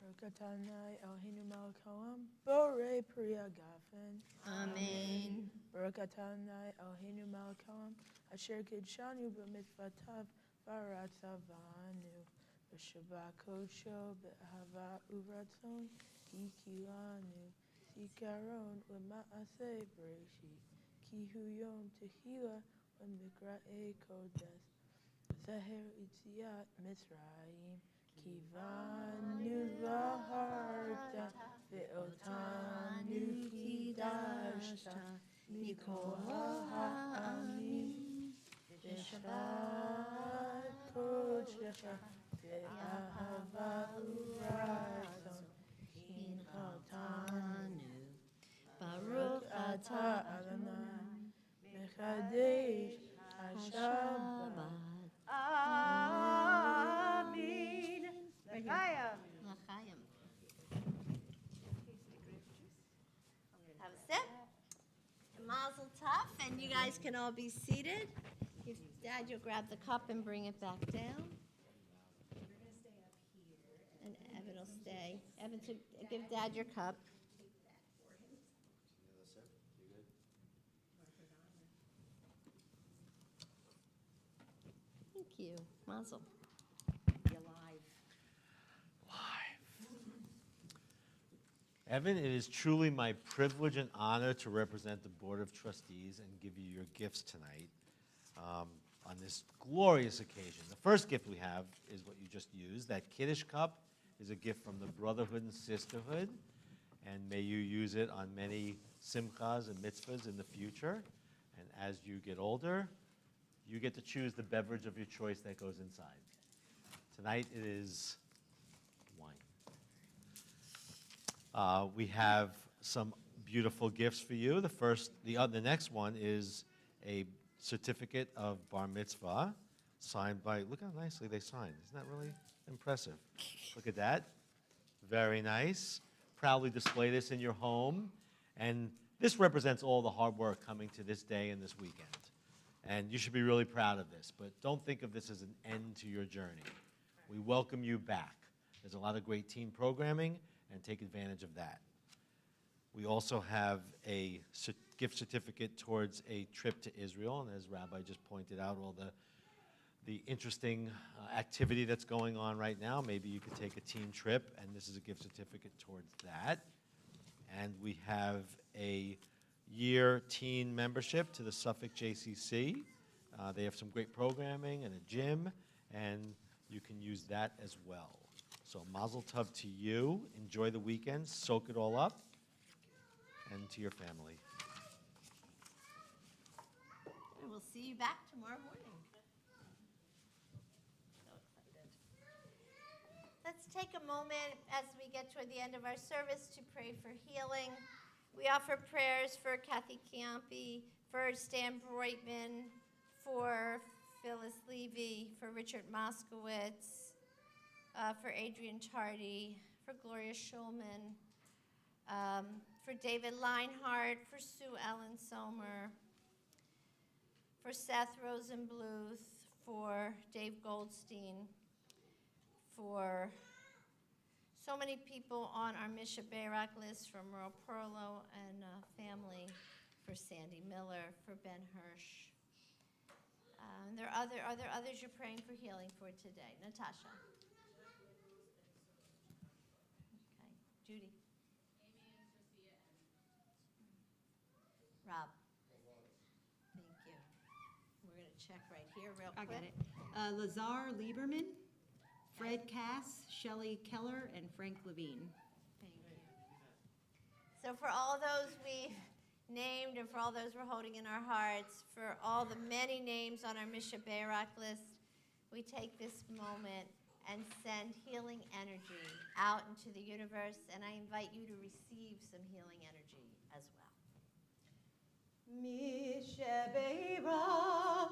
Baruch Eloheinu melech haolam, borei pri hagafen. Amen. Baruch Eloheinu melech haolam, asher kidshanu b'mitzvotav v'ratzavanu. B'shabbat kodsho b'ahava uvratzon hikilanu. Zikaron u'ma'aseh bereshit. Ki hu yom tehila u'mikra'e kodesh. Zeher Yitziat Mitzrayim. Kivanu v'harta ve'otanu kidashta mikol ha'amim v'shabbat kodshecha ve'ahava uvratzon hinchaltanu Baruch atah Adonai mechadesh haShabbat. Amen. L'chaim. L'chaim. Have a sip. Mazel tov, and you guys can all be seated. If Dad, you'll grab the cup and bring it back down. And Evan will stay. Evan, give Dad your cup. Thank you. Mazel. You're live. Evan, it is truly my privilege and honor to represent the Board of Trustees and give you your gifts tonight on this glorious occasion. The first gift we have is what you just used. That Kiddush cup is a gift from the Brotherhood and Sisterhood, and may you use it on many simchas and mitzvahs in the future. And as you get older, you get to choose the beverage of your choice that goes inside. Tonight it is wine. We have some beautiful gifts for you. The next one is a certificate of bar mitzvah signed by, look how nicely they signed. Isn't that really impressive? Look at that. Very nice. Proudly display this in your home. And this represents all the hard work coming to this day and this weekend. And you should be really proud of this, but don't think of this as an end to your journey. We welcome you back. There's a lot of great team programming, and take advantage of that. We also have a gift certificate towards a trip to Israel, and as Rabbi just pointed out, all the interesting activity that's going on right now. Maybe you could take a team trip, and this is a gift certificate towards that. And we have a year teen membership to the Suffolk JCC. They have some great programming and a gym, and you can use that as well. So mazel tov to you. Enjoy the weekend. Soak it all up. And to your family. And we'll see you back tomorrow morning. So excited. Let's take a moment as we get toward the end of our service to pray for healing. We offer prayers for Kathy Chiampi, for Stan Breitman, for Phyllis Levy, for Richard Moskowitz, for Adrian Tardy, for Gloria Schulman, for David Leinhardt, for Sue Ellen Sommer, for Seth Rosenbluth, for Dave Goldstein, for so many people on our Misha Barak list, from Merle Perlow and family, for Sandy Miller, for Ben Hirsch. Are there others you're praying for healing for today? Natasha. Okay. Judy. Rob. Thank you. We're going to check right here real quick. I got it. Lazar Lieberman, Fred Cass, Shelley Keller, and Frank Levine. Thank you. So for all those we've named and for all those we're holding in our hearts, for all the many names on our Misha Barak list, we take this moment and send healing energy out into the universe, and I invite you to receive some healing energy as well. Misha Barak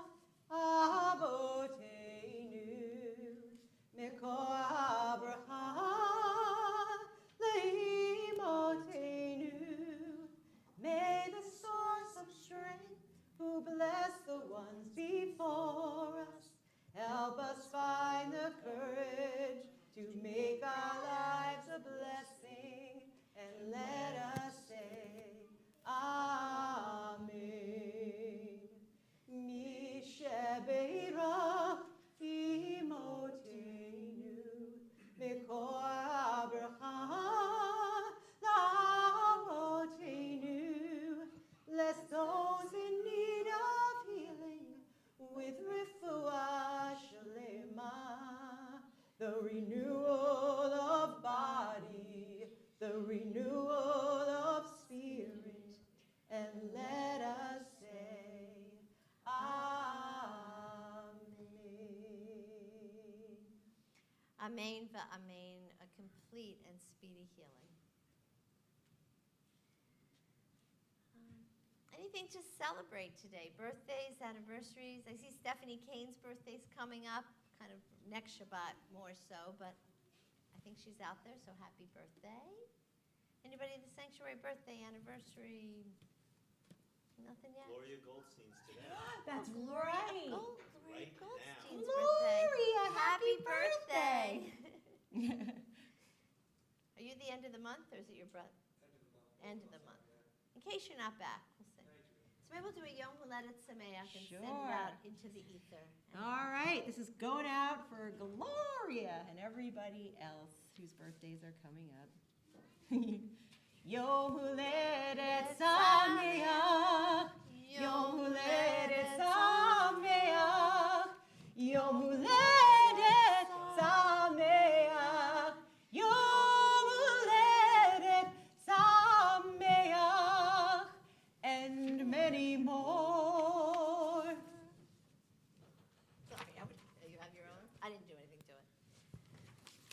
Avoteinu the renewal of body, the renewal of spirit, and let us say, Amen. Amen va'amen, a complete and speedy healing. Anything to celebrate today? Birthdays, anniversaries? I see Stephanie Kane's birthday's coming up, kind of next Shabbat more so, but I think she's out there, so happy birthday. Anybody in the sanctuary birthday, anniversary? Nothing yet? Gloria Goldstein's today. That's right. Gloria Right Goldstein's Gloria, happy birthday. Are you the end of the month, or is it your brother? End of the month. In case you're not back, we'll sing. So maybe we'll do a Yom Huledet Sameach and send it out into the ether. All right, this is going out for Gloria and everybody else whose birthdays are coming up. Yom Huledet Sameach, Yom Huledet Sameach, Yom Huledet Sameach, Yom Huledet Sameach, and many more. Sorry, you have your own? I didn't do anything to it.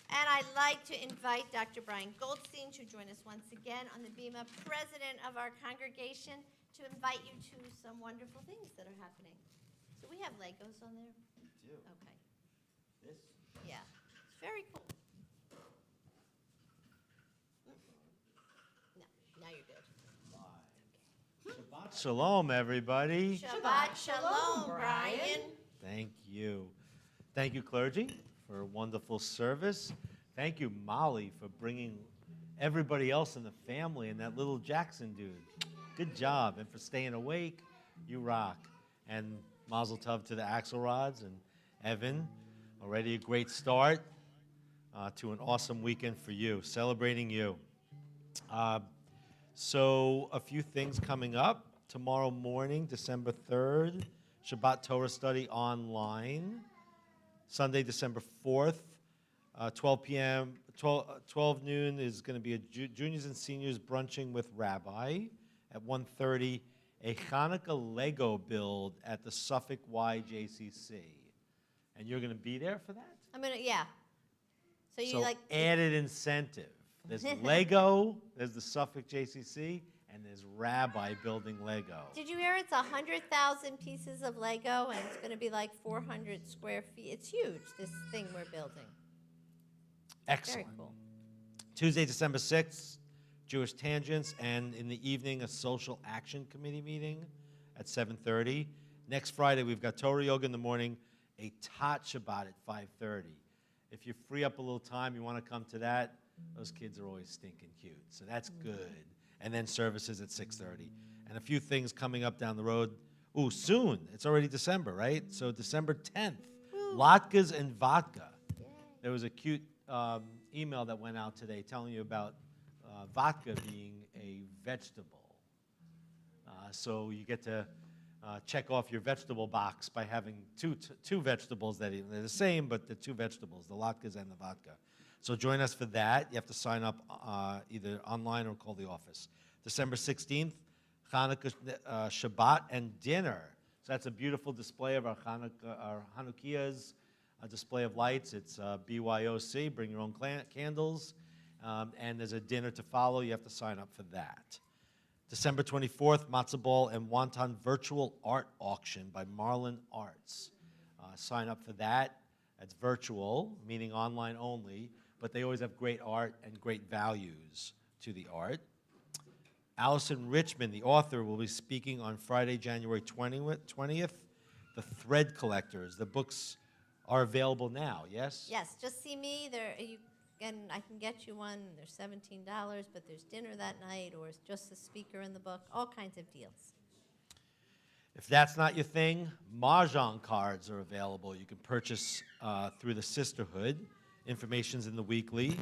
And I'd like to invite Dr. Brian Goldstein to join us once again on the Bima, president of our congregation, to invite you to some wonderful things that are happening. So we have Legos on there? We do. Okay. This? Yeah. It's very cool. No, now you're good. Shabbat Shalom, everybody. Shabbat Shalom, Brian. Thank you. Thank you, clergy, for a wonderful service. Thank you, Molly, for bringing everybody else in the family and that little Jackson dude. Good job. And for staying awake. You rock. And Mazel Tov to the Axelrods and Evan. Already a great start to an awesome weekend for you, celebrating you. So a few things coming up. Tomorrow morning, December 3rd, Shabbat Torah study online. Sunday, December 4th, 12 p.m., 12 noon is going to be a juniors and seniors brunching with Rabbi. At 1:30, a Hanukkah Lego build at the Suffolk YJCC. And you're going to be there for that? Yeah. So you like added incentive. There's Lego, there's the Suffolk JCC, and there's Rabbi building Lego. Did you hear it's 100,000 pieces of Lego, and it's going to be like 400 square feet? It's huge, this thing we're building. Excellent. Very cool. Tuesday, December 6th, Jewish Tangents, and in the evening, a social action committee meeting at 7:30. Next Friday, we've got Torah Yoga in the morning, a Tot Shabbat at 5:30. If you free up a little time, you want to come to that, those kids are always stinking cute, so that's good. And then services at 6:30. And a few things coming up down the road. Ooh, soon. It's already December, right? So December 10th, latkes and vodka. Yay. There was a cute email that went out today telling you about vodka being a vegetable. So you get to check off your vegetable box by having two vegetables that they're the same, but the two vegetables, the latkes and the vodka. So join us for that. You have to sign up either online or call the office. December 16th, Hanukkah Shabbat and dinner. So that's a beautiful display of our Hanukkahs, a display of lights. It's BYOC, bring your own candles. And there's a dinner to follow. You have to sign up for that. December 24th, Matzah Ball and Wonton Virtual Art Auction by Marlin Arts. Sign up for that. That's virtual, meaning online only, but they always have great art and great values to the art. Allison Richmond, the author, will be speaking on Friday, January 20th. The Thread Collectors. The books are available now, yes? Yes, just see me. And I can get you one. They're $17, but there's dinner that night, or it's just the speaker in the book. All kinds of deals. If that's not your thing, Mahjong cards are available. You can purchase through the Sisterhood. Information's in the weekly.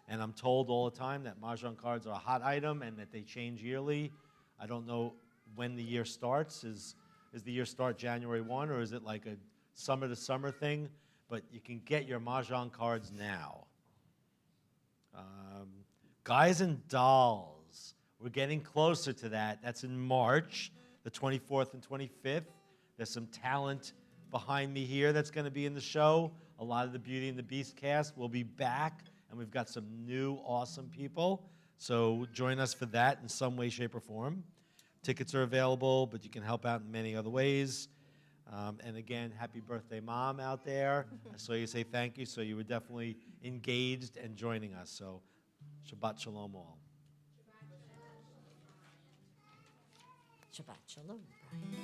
And I'm told all the time that Mahjong cards are a hot item and that they change yearly. I don't know when the year starts. Is the year start January 1, or is it like a summer to summer thing? but you can get your Mahjong cards now. Guys and Dolls. We're getting closer to that. That's in March, the 24th and 25th. There's some talent behind me here that's going to be in the show. A lot of the Beauty and the Beast cast will be back, and we've got some new awesome people. So join us for that in some way, shape, or form. Tickets are available, but you can help out in many other ways. And again, happy birthday, Mom, out there. I saw you say thank you, so you were definitely engaged and joining us. So Shabbat Shalom all. Shabbat Shalom, Brian.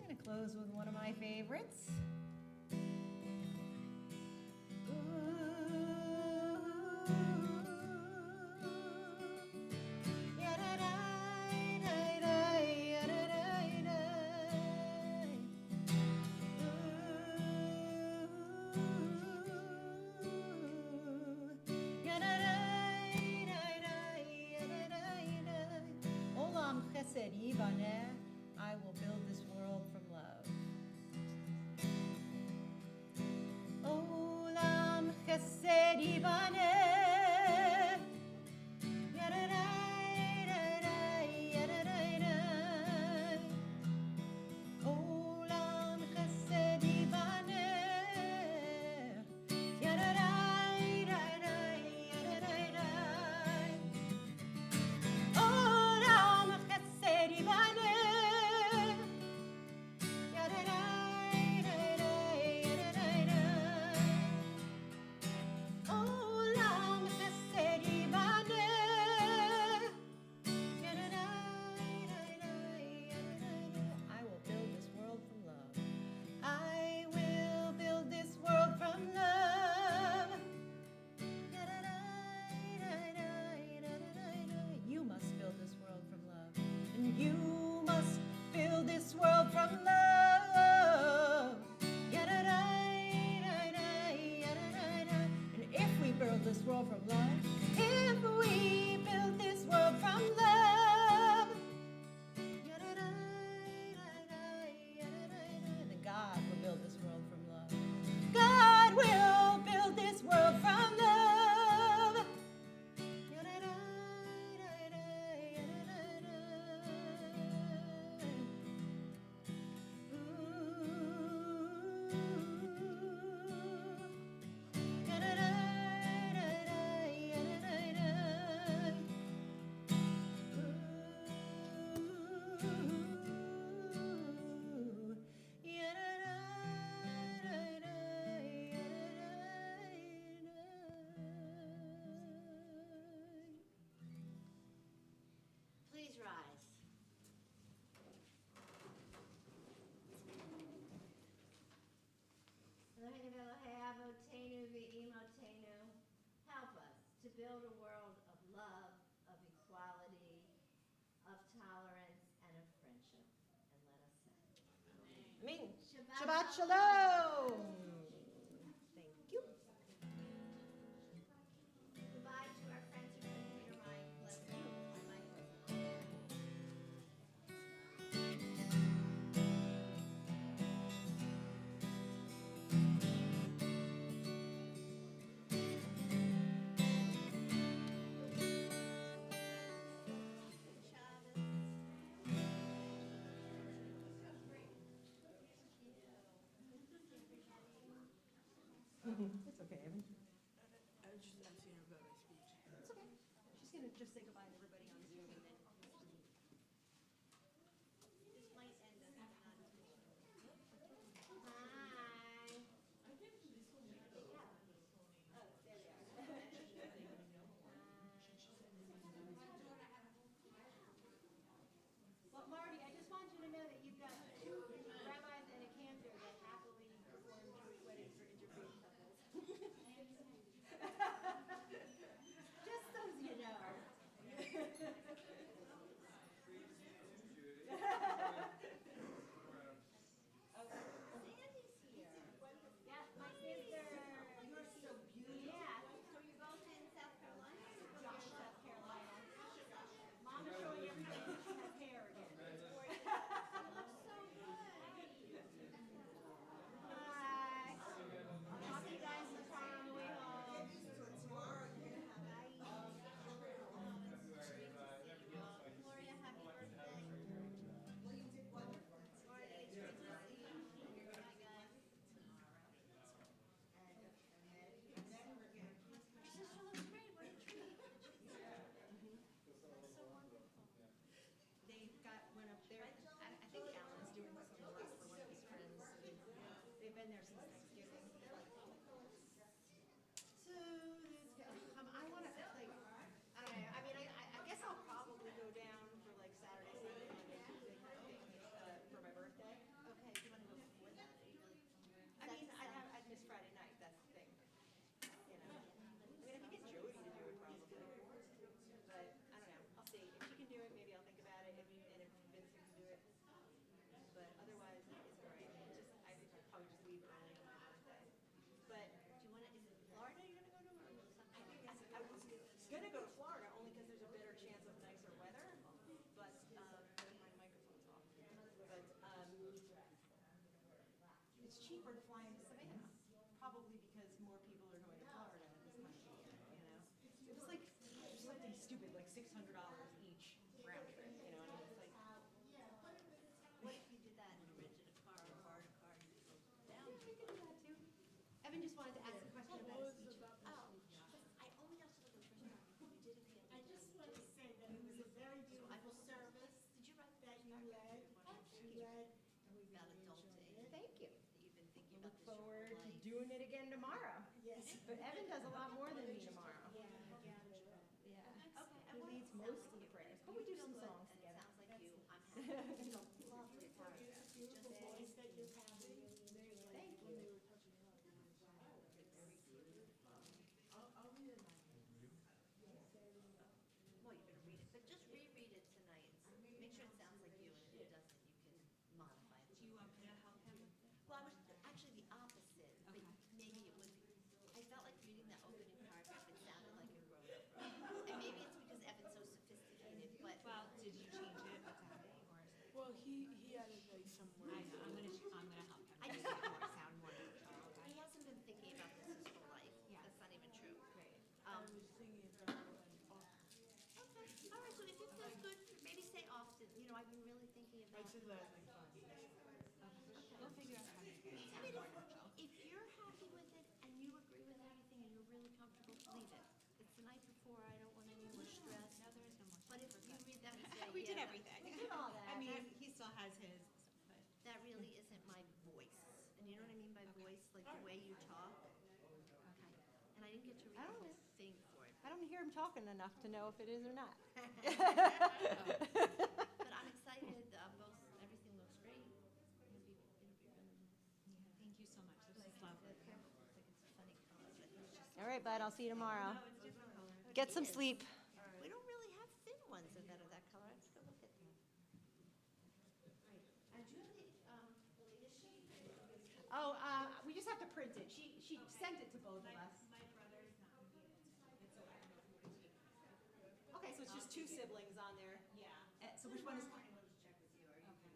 I'm going to close with one of my favorites. Olam chesed yibaneh, I will build this world from love. Olam chesed yibaneh. Olam chesed yibaneh. Olam chesed yibaneh. Olam chesed yibaneh. I will build this world from love. I will build this world from love. You must build this world from love. And you must build this world from love. And if we build this world from love, if we build this world from love, then God will build this world from love. God will build this world from love. Please rise. Eloheinu v'Elohei Avotenu v'Imotenu, help us to build a world of love, of equality, of tolerance, and of friendship. And let us say, Amen. Shabbat Shabbat Shalom. Shalom. Thank you. Goodbye to our friends who couldn't hear my lesson. My mic wasn't on. It's okay, Evan. I was just asking her about my speech. It's okay. She's going to just say goodbye to everybody on Zoom and then. This might end up not. Hi. Well, Marty, I just want you to know that you've got two rabbis and a cantor that happily perform Jewish weddings for interfaith couples. Just so you know. gonna go to Florida only because there's a better chance of nicer weather, but, my microphone's off. But, it's cheaper to fly into Savannah, probably because more people are going to Florida at this time of the year, you know? It was like, something stupid, like $600 each round trip, you know, and I was like, What if you did that and rented a car or borrowed a car and you drove down? yeah, we could do that too. Evan just wanted to ask a question about his speech. Oh, I only got to look at the first part because we did it the I other just day. want to say that it was a very beautiful service Did you write that you led. You led, and we about really adulting? enjoyed it. Thank you. That you've been thinking I about look this your whole forward to life? doing it again tomorrow. Yes. But Evan does a lot more than me tomorrow. Yeah, I gathered that. Yeah. Okay, He leads most of the prayers, but we do some songs and together. it sounds like you. I'm happy. It's a lovely paragraph. Just Beautiful voice that you have, we really enjoyed it. Thank you. Well, you're gonna read it, but just reread it tonight. Make sure it sounds like you, and if it doesn't, you can modify it. Do you want me to help him? Well, I was actually the opposite, but maybe it would. I felt like reading that opening paragraph. It sounded like a grown-up wrote it. And maybe it's because Evan's so sophisticated, but. Well, did you change it to Abby, or? Well, he added like some I words. know, I'm gonna help him. I just- Make it more sound more natural, He okay? hasn't been thinking about this his whole life. Yeah. That's not even true. Great. I was thinking about like Okay, all right, so if it feels good, maybe say often, you know, I've been really thinking I about. said that like 5 We'll figure out how to make it I sound mean, more natural. if you're happy with it and you agree with everything and you're really comfortable, leave it. It's the night before, I don't want any more stress. No, there is no more. But if you read that and say, We did yeah, everything. We did all that. I mean, he still has his, but. that really isn't my voice. And you know what I mean by voice, like the way you talk? Okay. And I didn't get to read I the don't whole thing for it. I don't hear him talking enough to know if it is or not. But I'm excited, both, everything looks great. It'll be really nice. Thank you so much. This is lovely. It's like it's a funny color, but I think it's just. All right, bud, I'll see you tomorrow. No, it's different color. Get some sleep. We don't really have thin ones that are that color. I have to go look at them. And do you have the latest sheet? Oh, we just have to print it. She sent it to both of us. My brother's not gonna be able to, it's so I don't know if we're gonna take. Okay, so it's just two siblings on there. Yeah. So which one is? I wanted to check with you. Are you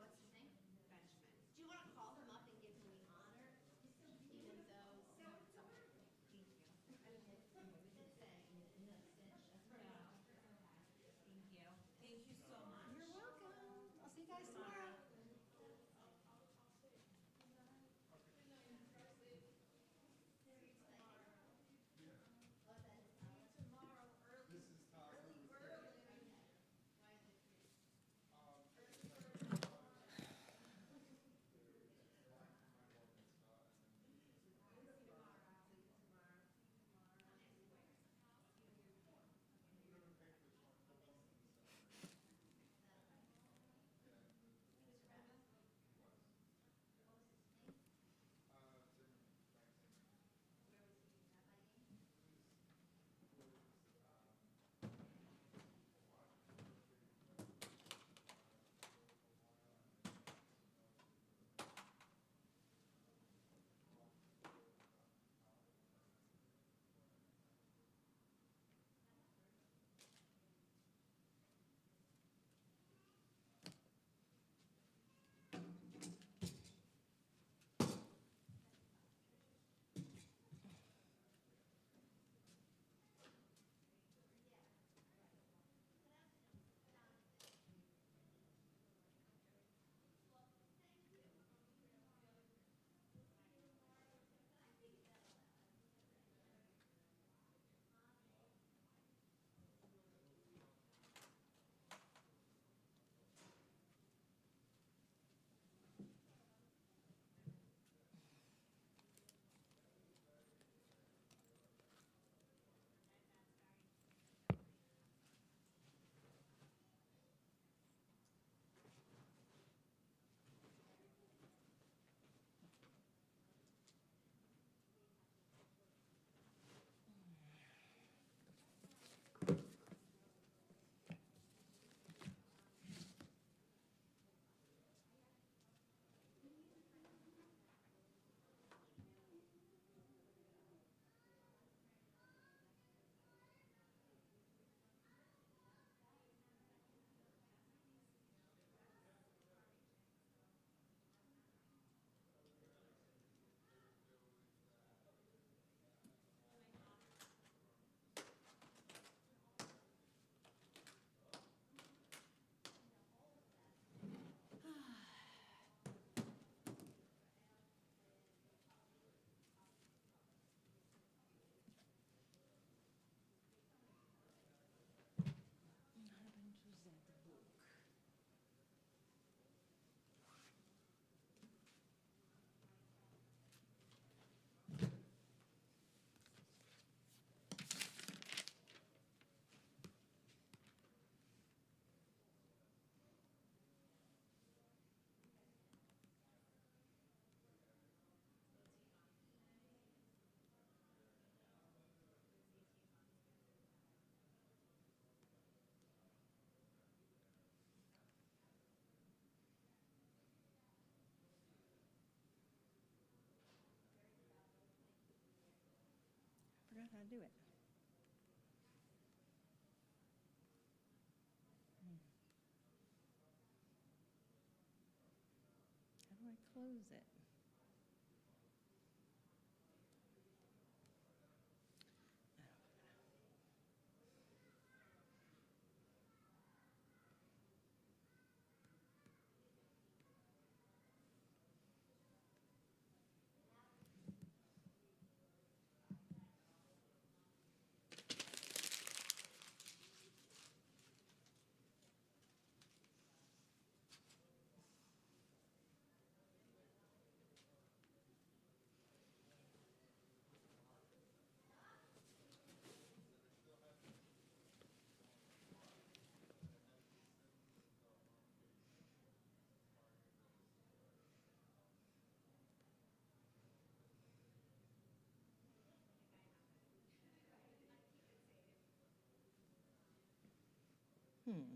what's his name? Benjamin. Do you want to call him up and give him the honor, even though? Thank you. Thank you so much. You're welcome. I'll see you guys tomorrow. This is Tom. how to do it. How do I close it? Hmm.